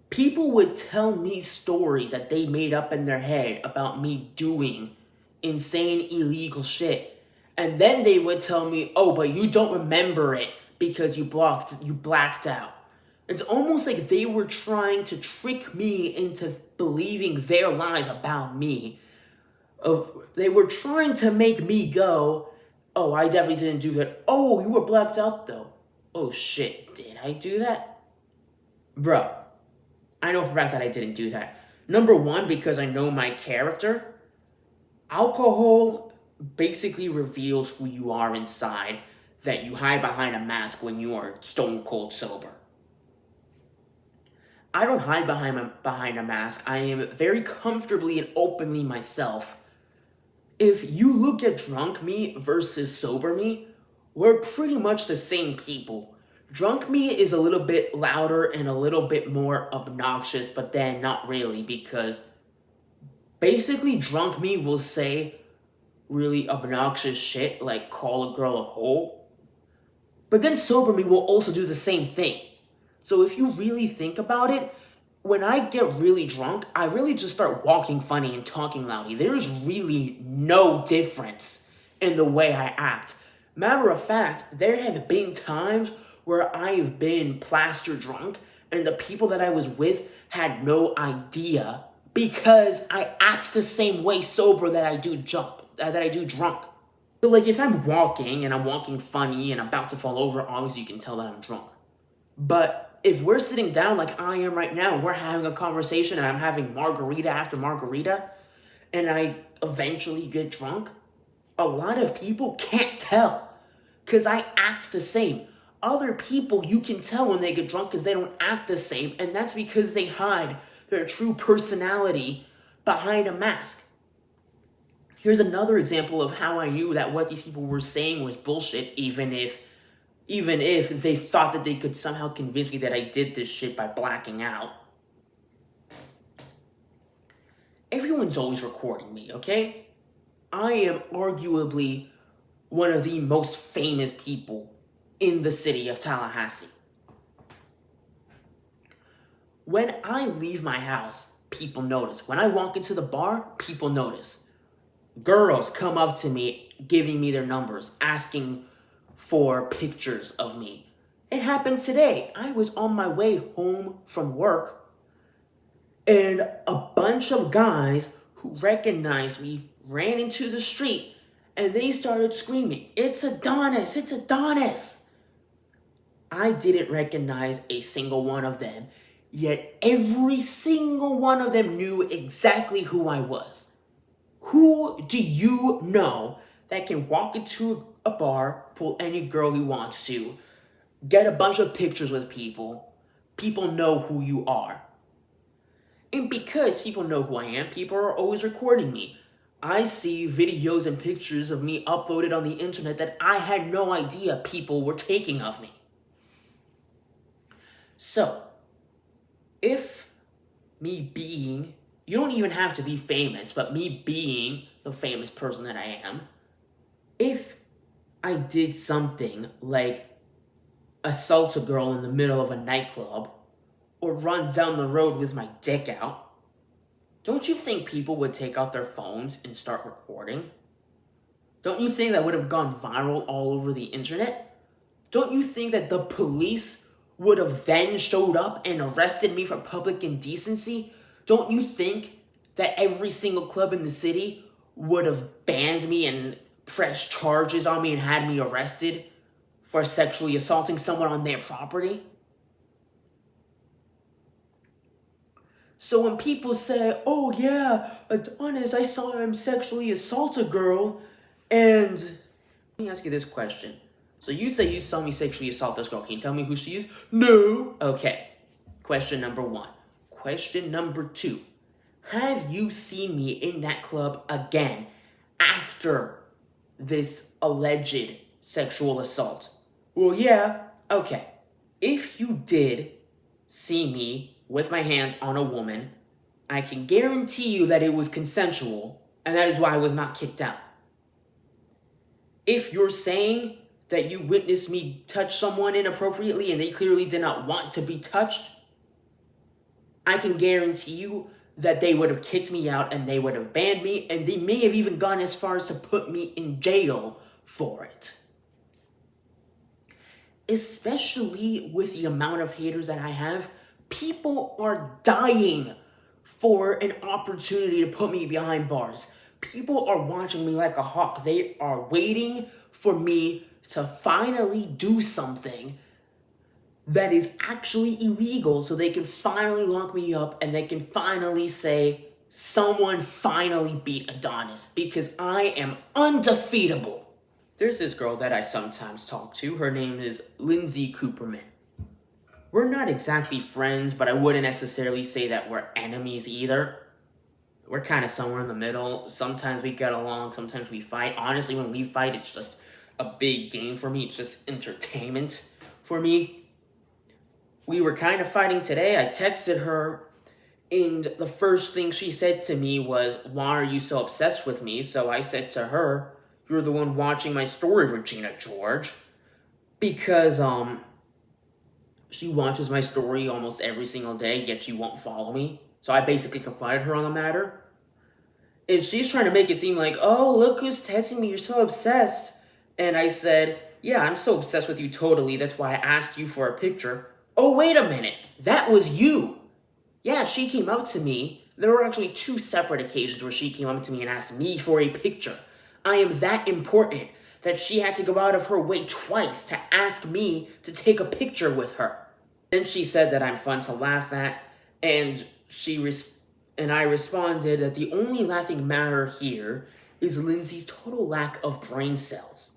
Speaker 1: People would tell me stories that they made up in their head about me doing insane, illegal shit. And then they would tell me, oh, but you don't remember it because you blacked out. It's almost like they were trying to trick me into believing their lies about me. They were trying to make me go, oh, I definitely didn't do that. Oh, you were blacked out though. Oh shit, did I do that? Bro, I know for a fact that I didn't do that. Number one, because I know my character. Alcohol basically reveals who you are inside, that you hide behind a mask when you are stone cold sober. I don't hide behind a mask. I am very comfortably and openly myself. If you look at drunk me versus sober me, we're pretty much the same people. Drunk me is a little bit louder and a little bit more obnoxious, but then not really, because basically drunk me will say really obnoxious shit like call a girl a hoe. But then sober me will also do the same thing. So if you really think about it, when I get really drunk, I really just start walking funny and talking loudly. There's really no difference in the way I act. Matter of fact, there have been times where I have been plaster drunk and the people that I was with had no idea because I act the same way sober that I do drunk. So like if I'm walking and I'm walking funny and I'm about to fall over, obviously you can tell that I'm drunk. But if we're sitting down like I am right now, we're having a conversation and I'm having margarita after margarita, and I eventually get drunk, a lot of people can't tell because I act the same. Other people, you can tell when they get drunk because they don't act the same, and that's because they hide their true personality behind a mask. Here's another example of how I knew that what these people were saying was bullshit, even if they thought that they could somehow convince me that I did this shit by blacking out. Everyone's always recording me, okay? I am arguably one of the most famous people in the city of Tallahassee. When I leave my house, people notice. When I walk into the bar, people notice. Girls come up to me, giving me their numbers, asking for pictures of me. It happened today. I was on my way home from work, and a bunch of guys who recognized me ran into the street, and they started screaming, "It's Adonis! It's Adonis!" I didn't recognize a single one of them, yet every single one of them knew exactly who I was. Who do you know that can walk into a bar, pull any girl he wants to, get a bunch of pictures with people know who you are? And because people know who I am, people are always recording me. I see videos and pictures of me uploaded on the internet that I had no idea people were taking of me. So, if me being, you don't even have to be famous, but me being the famous person that I am, if I did something like assault a girl in the middle of a nightclub or run down the road with my dick out, don't you think people would take out their phones and start recording? Don't you think that would have gone viral all over the internet? Don't you think that the police would have then showed up and arrested me for public indecency? Don't you think that every single club in the city would have banned me and pressed charges on me and had me arrested for sexually assaulting someone on their property? So when people say, "Oh yeah, Adonis, I saw him sexually assault a girl," and let me ask you this question. So you say you saw me sexually assault this girl. Can you tell me who she is? No. Okay. Question number 1. Question number 2. Have you seen me in that club again after this alleged sexual assault? Well, yeah. Okay. If you did see me with my hands on a woman, I can guarantee you that it was consensual, and that is why I was not kicked out. If you're saying that you witnessed me touch someone inappropriately and they clearly did not want to be touched, I can guarantee you that they would have kicked me out and they would have banned me, and they may have even gone as far as to put me in jail for it. especially with the amount of haters that I have, people are dying for an opportunity to put me behind bars. People are watching me like a hawk. They are waiting for me to finally do something that is actually illegal so they can finally lock me up and they can finally say, someone finally beat Adonis because I am undefeatable. There's this girl that I sometimes talk to. Her name is Lindsay Cooperman. We're not exactly friends, but I wouldn't necessarily say that we're enemies either. We're kind of somewhere in the middle. Sometimes we get along, sometimes we fight. Honestly, when we fight, it's just a big game for me. It's just entertainment for me. We were kind of fighting today. I texted her, and the first thing she said to me was, "Why are you so obsessed with me?" So I said to her, "You're the one watching my story, Regina George." Because, she watches my story almost every single day, yet she won't follow me. So I basically confronted her on the matter. And she's trying to make it seem like, oh, look who's texting me, you're so obsessed. And I said, yeah, I'm so obsessed with you totally, that's why I asked you for a picture. Oh, wait a minute, that was you. Yeah, she came up to me. There were actually 2 separate occasions where she came up to me and asked me for a picture. I am that important that she had to go out of her way twice to ask me to take a picture with her. Then she said that I'm fun to laugh at, and I responded that the only laughing matter here is Lindsay's total lack of brain cells.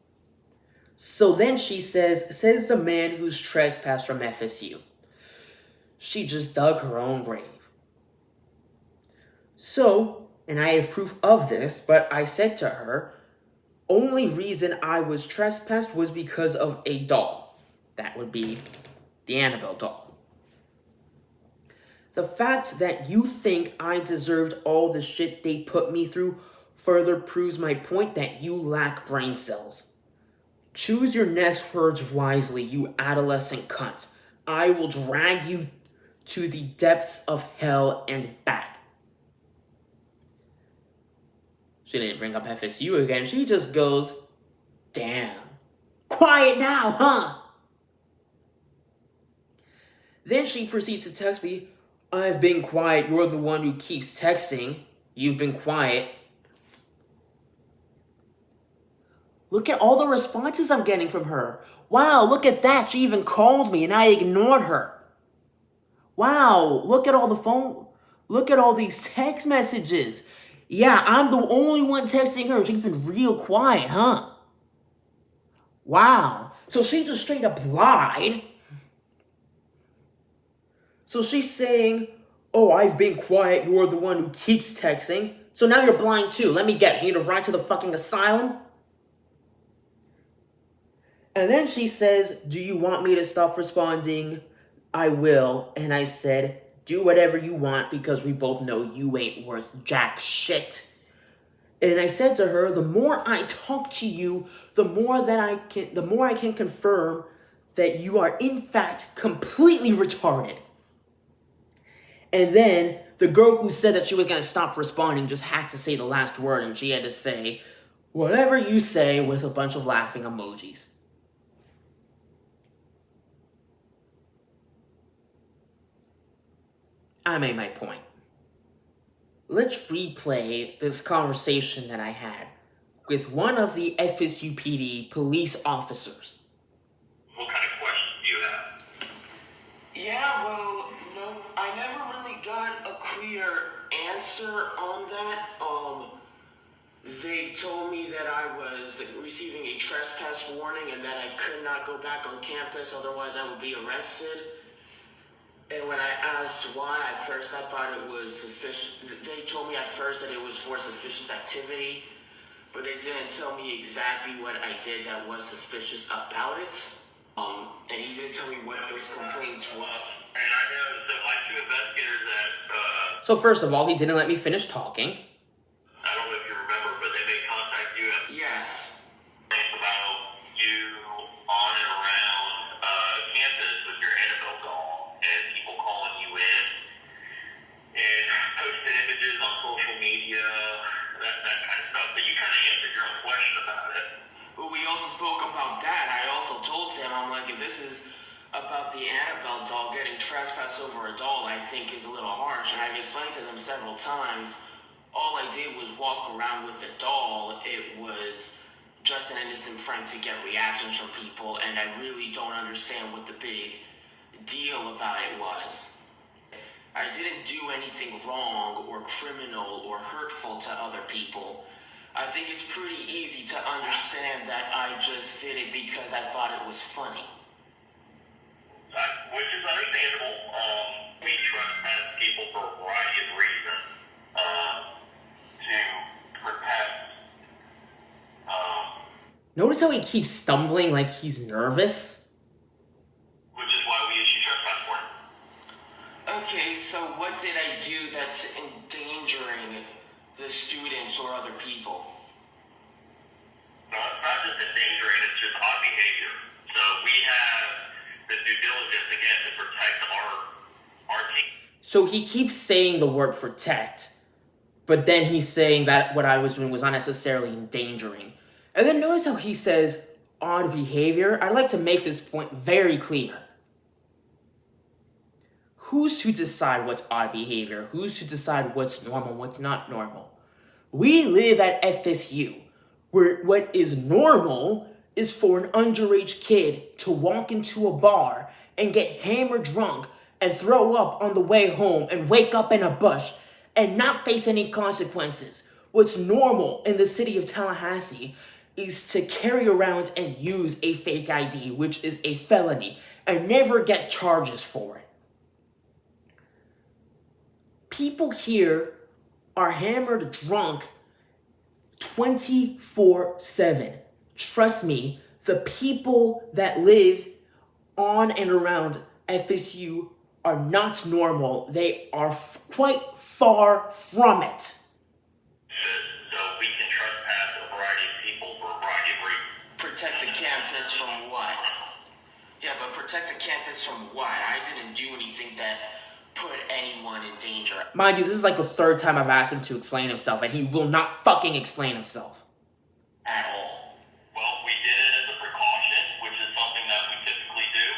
Speaker 1: So then she says the man who's trespassed from FSU. She just dug her own grave. So, and I have proof of this, but I said to her, only reason I was trespassed was because of a doll. That would be the Annabelle doll. The fact that you think I deserved all the shit they put me through further proves my point that you lack brain cells. Choose your next words wisely, you adolescent cunt. I will drag you to the depths of hell and back. She didn't bring up FSU again. She just goes, damn. Quiet now, huh? Then she proceeds to text me, I've been quiet. You're the one who keeps texting. You've been quiet. Look at all the responses I'm getting from her. Wow, look at that. She even called me and I ignored her. Wow, look at all these text messages. Yeah, I'm the only one texting her. She's been real quiet, huh? Wow. So she just straight up lied. So she's saying, oh, I've been quiet. You're the one who keeps texting. So now you're blind too. Let me guess. You need to ride to the fucking asylum? And then she says, do you want me to stop responding? I will. And I said, do whatever you want because we both know you ain't worth jack shit. And I said to her, the more I talk to you, the more I can confirm that you are in fact completely retarded. And then the girl who said that she was going to stop responding just had to say the last word, and she had to say, whatever you say, with a bunch of laughing emojis. I made my point. Let's replay this conversation that I had with one of the FSUPD police officers.
Speaker 2: What kind of questions do you have?
Speaker 1: Yeah, well, no, I never really got a clear answer on that. They told me that I was receiving a trespass warning and that I could not go back on campus, otherwise I would be arrested. And when I asked why, at first I thought it was suspicious. They told me at first that it was for suspicious activity, but they didn't tell me exactly what I did that was suspicious about it. And he didn't tell me what those complaints were.
Speaker 2: And I know, so like 2 investigators that,
Speaker 1: So first of all, he didn't let me finish talking.
Speaker 2: I don't know if you remember, but they may contact you and
Speaker 1: Yes.
Speaker 2: about you on and around campus with your Annabelle doll and people calling you in and posting images on social media, that kind of stuff. But you kind of answered your own question about it.
Speaker 1: But we also spoke about that. I also told Sam, I'm like, if this is about the Annabelle doll getting trespassed over a doll, I think is a little harsh, and I've explained to them several times, all I did was walk around with the doll. It was just an innocent prank to get reactions from people, and I really don't understand what the big deal about it was. I didn't do anything wrong or criminal or hurtful to other people. I think it's pretty easy to understand that I just did it because I thought it was funny.
Speaker 2: Which is understandable. We trespass people for a variety of reasons to protect.
Speaker 1: Notice how he keeps stumbling like he's nervous?
Speaker 2: Which is why we issue trespass warrants.
Speaker 1: Okay, so what did I do that's endangering the students or other people?
Speaker 2: No, it's not just endangering, it's just odd behavior. So we have the due diligence, again, to protect our team.
Speaker 1: So he keeps saying the word protect, but then he's saying that what I was doing was not necessarily endangering. And then notice how he says odd behavior. I'd like to make this point very clear. Who's to decide what's odd behavior? Who's to decide what's normal, what's not normal? We live at FSU, where what is normal is for an underage kid to walk into a bar and get hammered drunk and throw up on the way home and wake up in a bush and not face any consequences. What's normal in the city of Tallahassee is to carry around and use a fake ID, which is a felony, and never get charges for it. People here are hammered drunk 24/7. Trust me, the people that live on and around FSU are not normal. They are quite far from it.
Speaker 2: So we can trespass a variety of people for a variety of reasons.
Speaker 1: Protect the campus from what? Yeah, but protect the campus from what? I didn't do anything that put anyone in danger. Mind you, this is like the third time I've asked him to explain himself, and he will not fucking explain himself. At all.
Speaker 2: Well, we did it as a precaution, which is something that we typically do.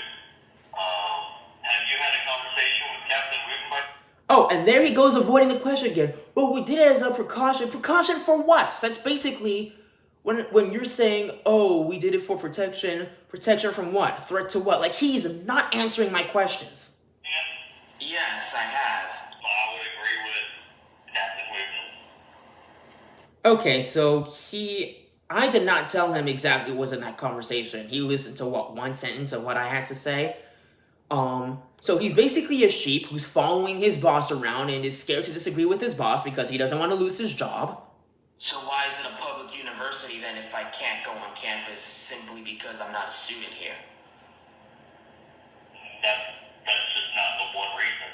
Speaker 2: Have you had a conversation with Captain Wooten?
Speaker 1: Oh, and there he goes avoiding the question again. Well, we did it as a precaution. Precaution for what? That's basically when you're saying, oh, we did it for protection. Protection from what? Threat to what? Like, he's not answering my questions. Yes, I have.
Speaker 2: I would agree with Captain Wooten.
Speaker 1: Okay, so I did not tell him exactly what was in that conversation. He listened to one sentence of what I had to say. So he's basically a sheep who's following his boss around and is scared to disagree with his boss because he doesn't want to lose his job. So why is it a public university then if I can't go on campus simply because I'm not a student here?
Speaker 2: That's just not the one reason.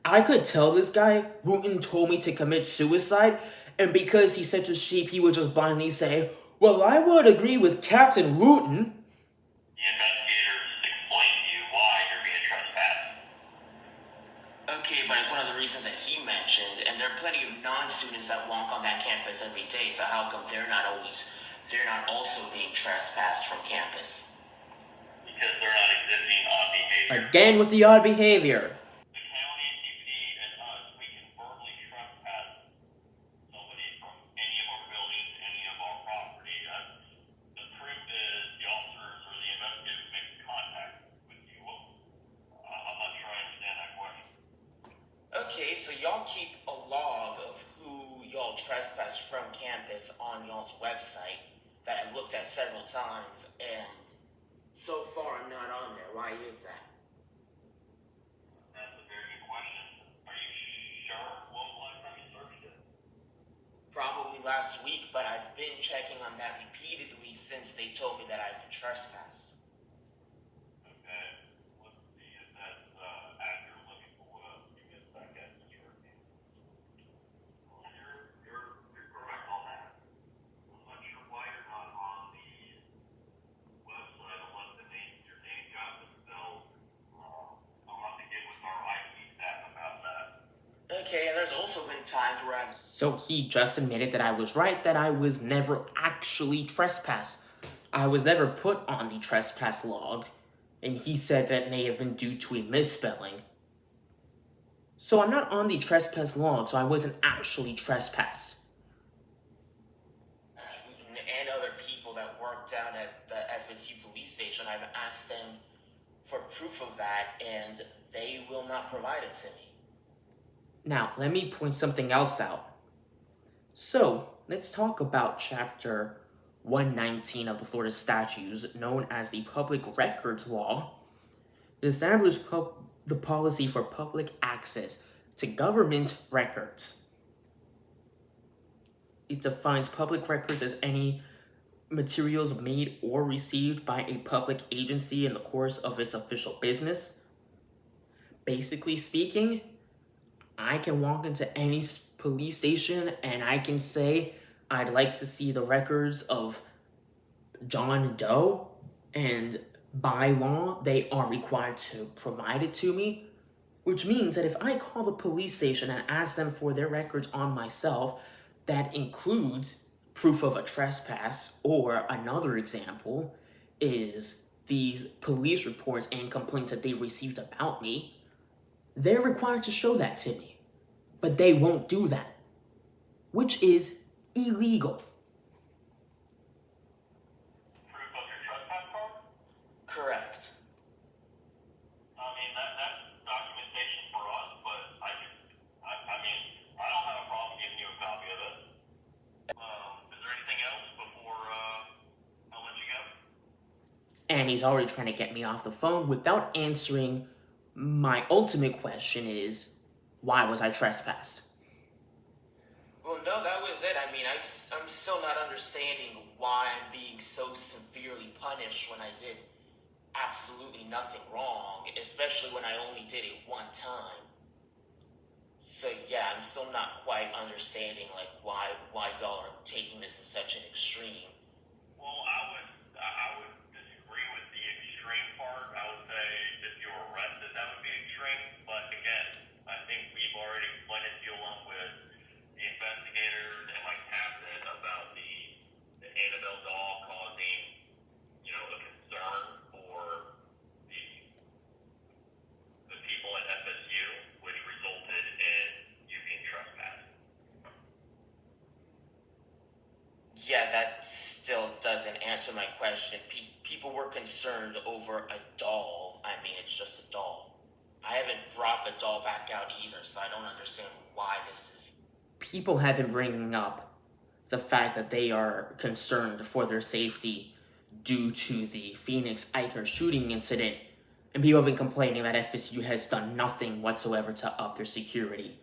Speaker 1: I could tell this guy, Wooten told me to commit suicide, and because he's such a sheep, he would just blindly say, well, I would agree with Captain Wooten.
Speaker 2: The investigators explain to you why you're being trespassed.
Speaker 1: Okay, but it's one of the reasons that he mentioned, and there are plenty of non-students that walk on that campus every day, so how come they're not also being trespassed from campus?
Speaker 2: Because they're not exhibiting odd behavior.
Speaker 1: Again with the odd behavior.
Speaker 2: The county, CPD, and us, we can verbally trespass somebody from any of our buildings, any of our property. The proof is the officers or the investigators making contact with you. I'm not sure I understand that question.
Speaker 1: Okay, so y'all keep a log of who y'all trespass from campus on y'all's website that I've looked at several times, and so far I'm not on there. Why is that?
Speaker 2: That's a very good question. Are you sure? When was the last time you searched it?
Speaker 1: Probably last week, but I've been checking on that repeatedly since they told me that I've been trespassed.
Speaker 2: Okay. Let's see if that's accurate. Let me pull it up. Give me a second. You're correct on that. I'm not sure why you're not on the website unless your name job is spelled. I'll have to get with our IT staff about that.
Speaker 1: Okay, and there's also been times where So he just admitted that I was right, that I was never actually trespassed. I was never put on the trespass log, and he said that may have been due to a misspelling. So I'm not on the trespass log, so I wasn't actually trespassed. And other people that work down at the FSU police station, I've asked them for proof of that, and they will not provide it to me. Now, let me point something else out. So, let's talk about Chapter 119 of the Florida Statutes, known as the Public Records Law. It established the policy for public access to government records. It defines public records as any materials made or received by a public agency in the course of its official business. Basically speaking, I can walk into any police station and I can say, I'd like to see the records of John Doe, and by law, they are required to provide it to me, which means that if I call the police station and ask them for their records on myself, that includes proof of a trespass, or another example is these police reports and complaints that they received about me, they're required to show that to me. But they won't do that, which is illegal.
Speaker 2: Proof of your trespass card?
Speaker 1: Correct.
Speaker 2: I mean, that's documentation for us, but I don't have a problem giving you a copy of it. Is there anything else before I let you go?
Speaker 1: And he's already trying to get me off the phone without answering my ultimate question is, why was I trespassed? Well, no, that was it. I mean, I'm still not understanding why I'm being so severely punished when I did absolutely nothing wrong, especially when I only did it one time. So yeah, I'm still not quite understanding like why y'all are taking this as such an extreme.
Speaker 2: Well, I would disagree with the extreme part. I would say if you were arrested, that would be extreme. But again, I think we've already explained it to you along with the investigators and my captain about the Annabelle doll causing, a concern for the people at FSU, which resulted in you being trespassed.
Speaker 1: Yeah, that still doesn't answer my question. People were concerned over a doll. I mean, it's just a doll. I haven't brought the doll back out either, so I don't understand why this is. People have been bringing up the fact that they are concerned for their safety due to the Phoenix Eicher shooting incident, and people have been complaining that FSU has done nothing whatsoever to up their security,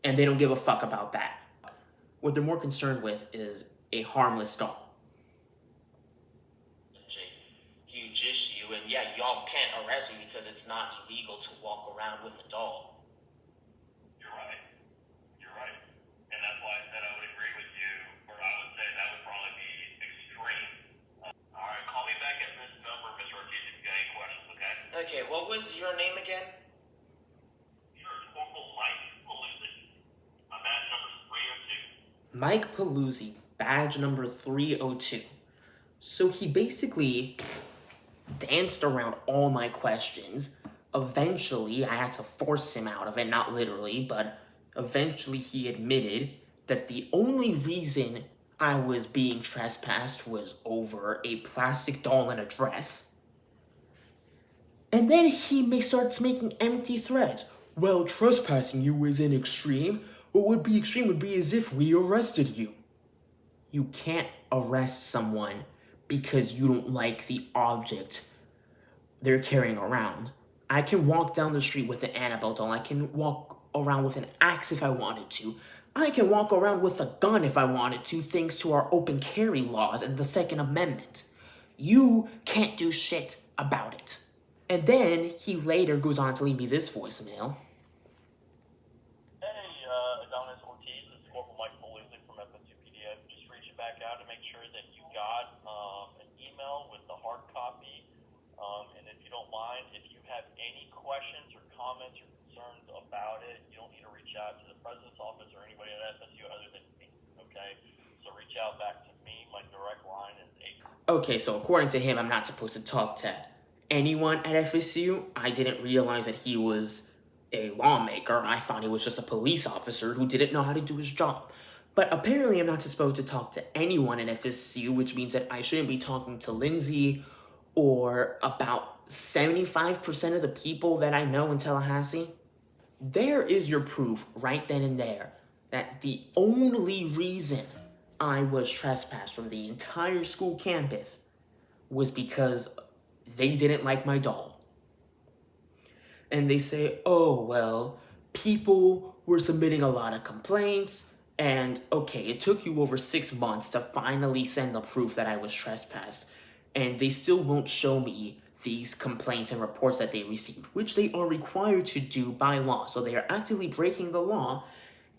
Speaker 1: and they don't give a fuck about that. What they're more concerned with is a harmless doll. Huge issue, and yeah, y'all can't arrest me because it's not illegal to walk around with a doll.
Speaker 2: You're right. And that's why I said I would agree with you, or I would say that would probably be extreme. All right, call me back at this number, Mr. Ortiz, if you got any questions, okay?
Speaker 1: Okay, what was your name again?
Speaker 2: Sure, it's Corporal Mike Paluzzi. My badge number is 302.
Speaker 1: Mike Paluzzi, badge number 302. So he basically danced around all my questions. Eventually, I had to force him out of it, not literally, but eventually he admitted that the only reason I was being trespassed was over a plastic doll in a dress. And then he starts making empty threats. Well, trespassing you isn't extreme. What would be extreme would be as if we arrested you. You can't arrest someone because you don't like the object they're carrying around. I can walk down the street with an Annabelle doll. I can walk around with an axe if I wanted to. I can walk around with a gun if I wanted to, thanks to our open carry laws and the Second Amendment. You can't do shit about it. And then he later goes on to leave me this voicemail.
Speaker 3: Hey, Adonis Ortiz, this is Corporal Mike Paluzzi from FSU PDF. Just reaching back out to make sure that you got an email with the hard copy. And if you don't mind, if you have any questions or comments or concerns about it, you don't need to reach out to the president's office or anybody at FSU other than me, okay? So reach out back to me. My direct line is 8.
Speaker 1: Okay, so according to him, I'm not supposed to talk to anyone at FSU. I didn't realize that he was a lawmaker. I thought he was just a police officer who didn't know how to do his job. But apparently, I'm not supposed to talk to anyone at FSU, which means that I shouldn't be talking to Lindsay or about 75% of the people that I know in Tallahassee. There is your proof right then and there that the only reason I was trespassed from the entire school campus was because they didn't like my doll. And they say, oh, well, people were submitting a lot of complaints, and okay, it took you over 6 months to finally send the proof that I was trespassed, and they still won't show me these complaints and reports that they received, which they are required to do by law. So they are actively breaking the law,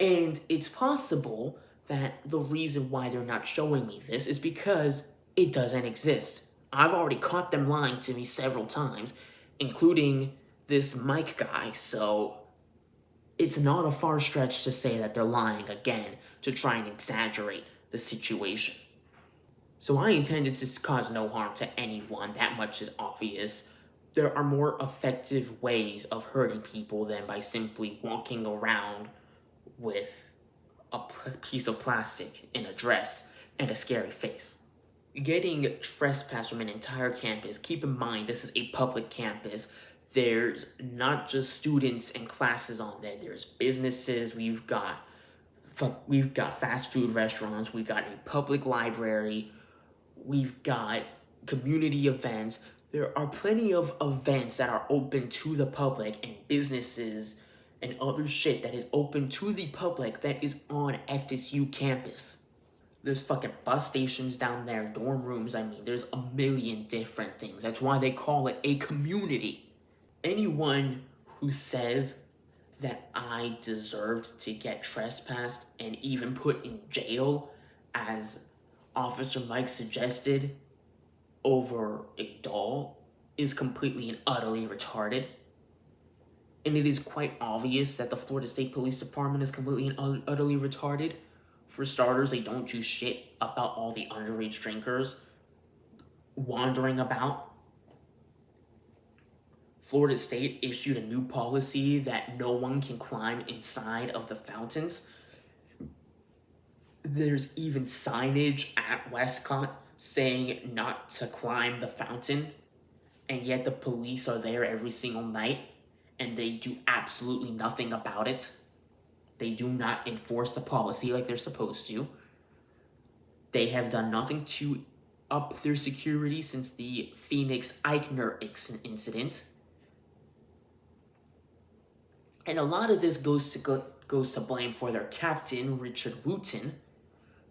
Speaker 1: and it's possible that the reason why they're not showing me this is because it doesn't exist. I've already caught them lying to me several times, including this Mike guy, so it's not a far stretch to say that they're lying again to try and exaggerate the situation. So I intended to cause no harm to anyone, that much is obvious. There are more effective ways of hurting people than by simply walking around with a piece of plastic in a dress and a scary face. Getting trespassed from an entire campus, keep in mind this is a public campus. There's not just students and classes on there. There's businesses. We've got fast food restaurants. We've got a public library. We've got community events. There are plenty of events that are open to the public and businesses and other shit that is open to the public that is on FSU campus. There's fucking bus stations down there, dorm rooms. I mean, there's a million different things. That's why they call it a community. Anyone who says that I deserved to get trespassed and even put in jail, as Officer Mike suggested, over a doll is completely and utterly retarded. And it is quite obvious that the Florida State Police Department is completely and utterly retarded. For starters, they don't do shit about all the underage drinkers wandering about. Florida State issued a new policy that no one can climb inside of the fountains. There's even signage at Westcott saying not to climb the fountain, and yet the police are there every single night, and they do absolutely nothing about it. They do not enforce the policy like they're supposed to. They have done nothing to up their security since the Phoenix Eichner incident. And a lot of this goes to blame for their captain, Richard Wooten,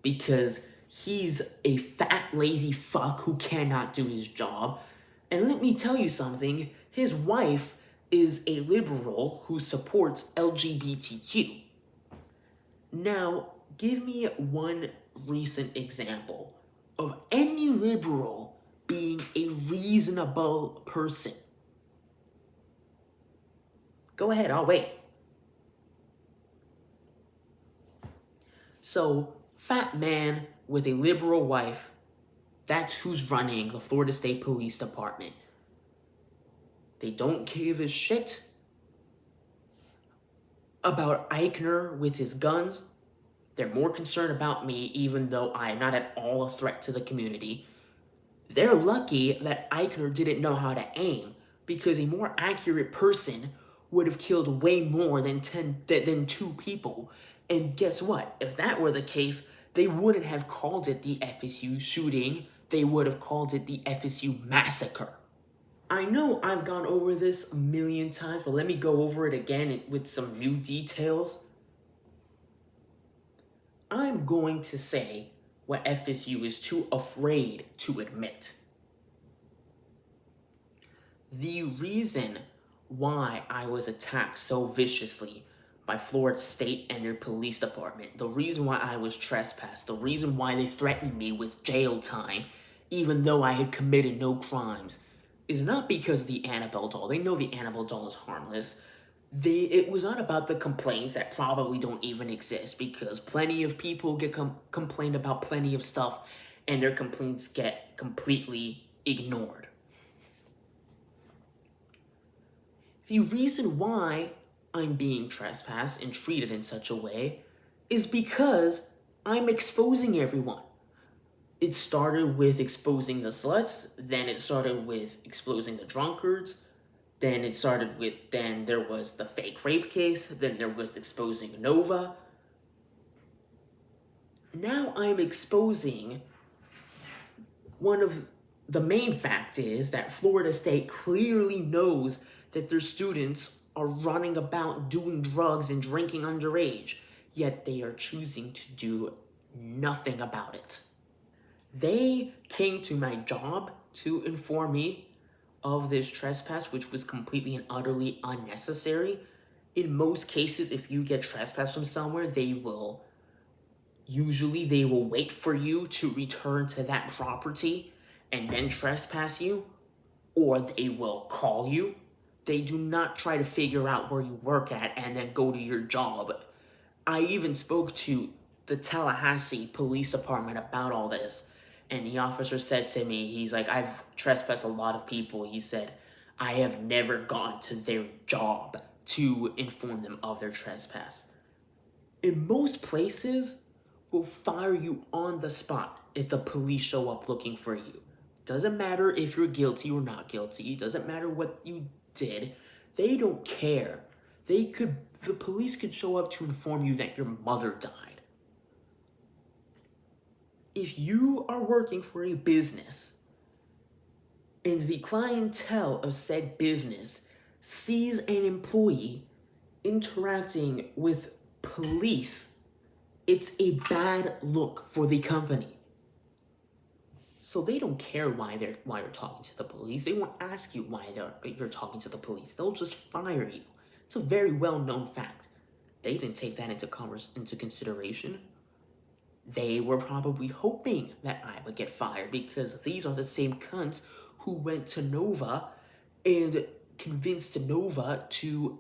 Speaker 1: because he's a fat, lazy fuck who cannot do his job. And let me tell you something, his wife is a liberal who supports LGBTQ. Now, give me one recent example of any liberal being a reasonable person. Go ahead, I'll wait. So, fat man with a liberal wife, that's who's running the Florida State Police Department. They don't give a shit about Eichner with his guns. They're more concerned about me, even though I am not at all a threat to the community. They're lucky that Eichner didn't know how to aim, because a more accurate person would have killed way more than 2 people. And guess what? If that were the case, they wouldn't have called it the FSU shooting. They would have called it the FSU massacre. I know I've gone over this a million times, but let me go over it again with some new details. I'm going to say what FSU is too afraid to admit. The reason why I was attacked so viciously by Florida State and their police department, the reason why I was trespassed, the reason why they threatened me with jail time, even though I had committed no crimes, is not because of the Annabelle doll. They know the Annabelle doll is harmless. It was not about the complaints that probably don't even exist, because plenty of people get complained about plenty of stuff, and their complaints get completely ignored. The reason why I'm being trespassed and treated in such a way is because I'm exposing everyone. It started with exposing the sluts, then it started with exposing the drunkards, then there was the fake rape case, then there was exposing Nova. Now I'm exposing one of the main fact is that Florida State clearly knows that their students are running about doing drugs and drinking underage, yet they are choosing to do nothing about it. They came to my job to inform me of this trespass, which was completely and utterly unnecessary. In most cases, if you get trespassed from somewhere, they will wait for you to return to that property and then trespass you, or they will call you. They do not try to figure out where you work at and then go to your job. I even spoke to the Tallahassee Police Department about all this, and the officer said to me, he's like, I've trespassed a lot of people. He said, I have never gone to their job to inform them of their trespass. In most places, will fire you on the spot if the police show up looking for you. Doesn't matter if you're guilty or not guilty. Doesn't matter what you did. They don't care. The police could show up to inform you that your mother died. If you are working for a business and the clientele of said business sees an employee interacting with police, it's a bad look for the company. So they don't care why you're talking to the police. They won't ask you why you're talking to the police. They'll just fire you. It's a very well-known fact. They didn't take that into consideration. They were probably hoping that I would get fired because these are the same cunts who went to Nova and convinced Nova to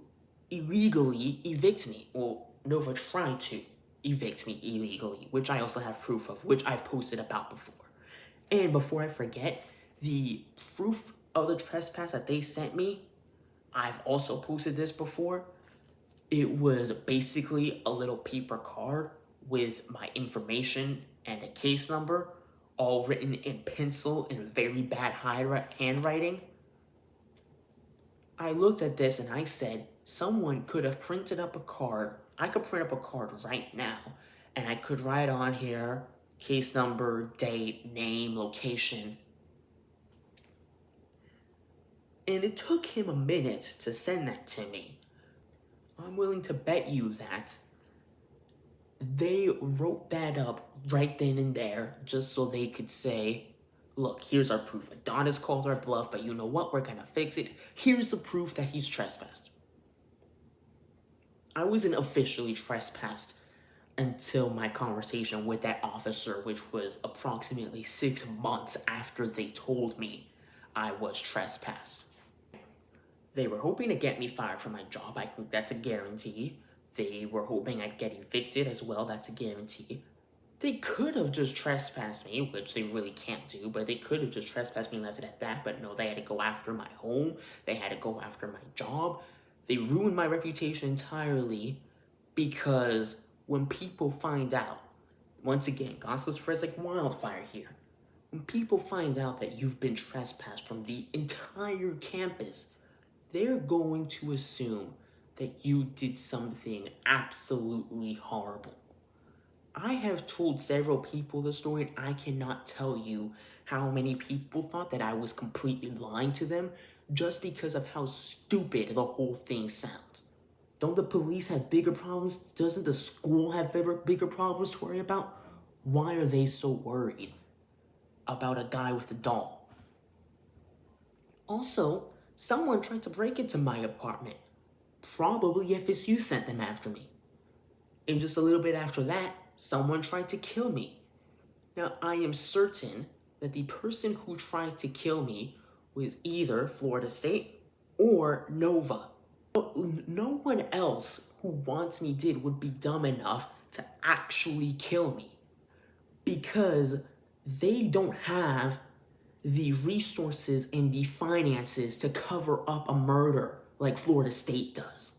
Speaker 1: illegally evict me. Well, Nova tried to evict me illegally, which I also have proof of, which I've posted about before. And before I forget, the proof of the trespass that they sent me, I've also posted this before. It was basically a little paper card with my information and a case number, all written in pencil in very bad handwriting. I looked at this and I said, someone could have printed up a card. I could print up a card right now, and I could write on here, case number, date, name, location. And it took him a minute to send that to me. I'm willing to bet you that they wrote that up right then and there just so they could say, look, here's our proof. Adonis called our bluff, but you know what? We're gonna fix it. Here's the proof that he's trespassed. I wasn't officially trespassed until my conversation with that officer, which was approximately 6 months after they told me I was trespassed. They were hoping to get me fired from my job. I think that's a guarantee. They were hoping I'd get evicted as well. That's a guarantee. They could have just trespassed me, which they really can't do, but they could have just trespassed me and left it at that. But no, they had to go after my home. They had to go after my job. They ruined my reputation entirely because when people find out, once again, gossip spreads like wildfire here. When people find out that you've been trespassed from the entire campus, they're going to assume that you did something absolutely horrible. I have told several people the story, and I cannot tell you how many people thought that I was completely lying to them just because of how stupid the whole thing sounds. Don't the police have bigger problems? Doesn't the school have bigger problems to worry about? Why are they so worried about a guy with a doll? Also, someone tried to break into my apartment. Probably FSU sent them after me. And just a little bit after that, someone tried to kill me. Now, I am certain that the person who tried to kill me was either Florida State or Nova. No one else who wants me dead would be dumb enough to actually kill me, because they don't have the resources and the finances to cover up a murder like Florida State does.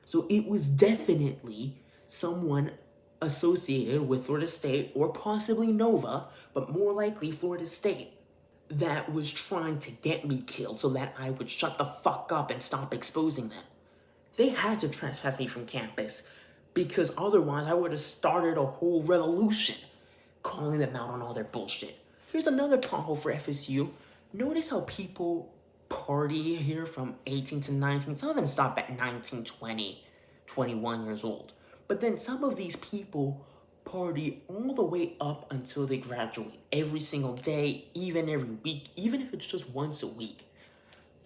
Speaker 1: So it was definitely someone associated with Florida State or possibly Nova, but more likely Florida State, that was trying to get me killed so that I would shut the fuck up and stop exposing them. They had to trespass me from campus because otherwise I would have started a whole revolution calling them out on all their bullshit. Here's another pothole for FSU. Notice how people party here from 18 to 19. Some of them stop at 19, 20, 21 years old. But then some of these people party all the way up until they graduate. Every single day, even every week, even if it's just once a week.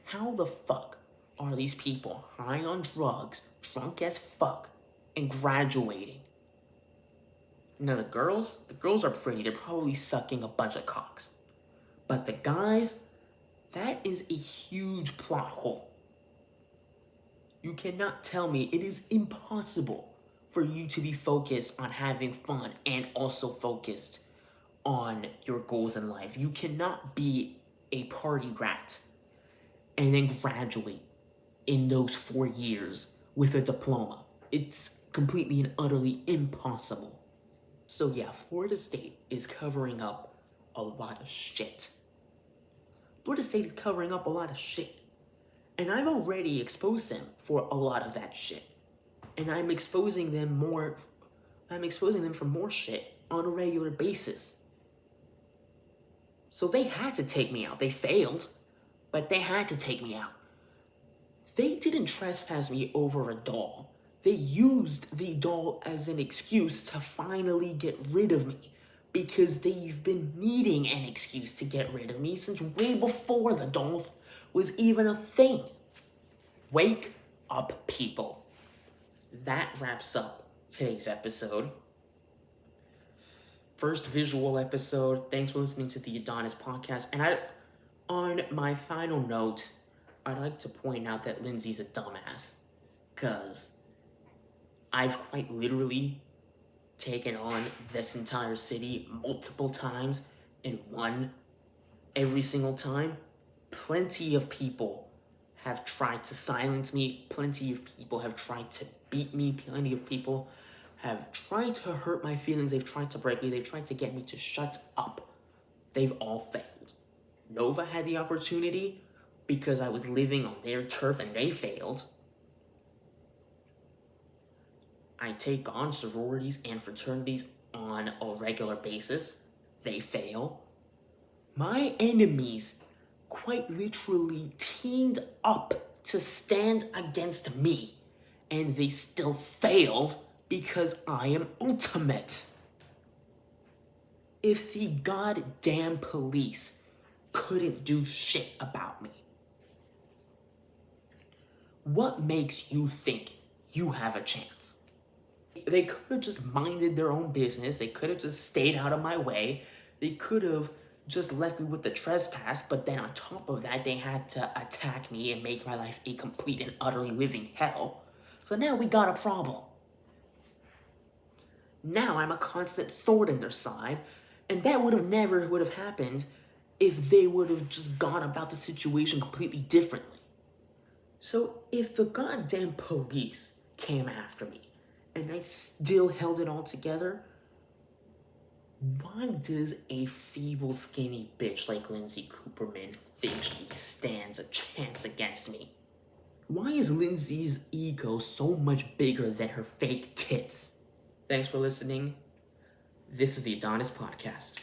Speaker 1: How the fuck are these people high on drugs, drunk as fuck, and graduating? Now the girls are pretty. They're probably sucking a bunch of cocks. But the guys, that is a huge plot hole. You cannot tell me it is impossible for you to be focused on having fun and also focused on your goals in life. You cannot be a party rat and then graduate in those 4 years with a diploma. It's completely and utterly impossible. So yeah, Florida State is covering up a lot of shit. Florida State is covering up a lot of shit. And I've already exposed them for a lot of that shit. And I'm exposing them for more shit on a regular basis. So they had to take me out. They failed, but they had to take me out. They didn't trespass me over a doll. They used the doll as an excuse to finally get rid of me because they've been needing an excuse to get rid of me since way before the doll was even a thing. Wake up, people. That wraps up today's episode. First visual episode. Thanks for listening to the Adonis podcast. And on my final note, I'd like to point out that Lindsay's a dumbass because I've quite literally taken on this entire city multiple times and won every single time. Plenty of people have tried to silence me. Plenty of people have tried to beat me. Plenty of people have tried to hurt my feelings. They've tried to break me. They've tried to get me to shut up. They've all failed. Nova had the opportunity because I was living on their turf and they failed. I take on sororities and fraternities on a regular basis. They fail. My enemies quite literally teamed up to stand against me, and they still failed because I am ultimate. If the goddamn police couldn't do shit about me, what makes you think you have a chance? They could have just minded their own business. They could have just stayed out of my way. They could have just left me with the trespass, but then on top of that, they had to attack me and make my life a complete and utterly living hell. So now we got a problem. Now I'm a constant thorn in their side, and that never would have happened if they would have just gone about the situation completely differently. So if the goddamn police came after me, and I still held it all together, why does a feeble, skinny bitch like Lindsay Cooperman think she stands a chance against me? Why is Lindsay's ego so much bigger than her fake tits? Thanks for listening. This is the Adonis Podcast.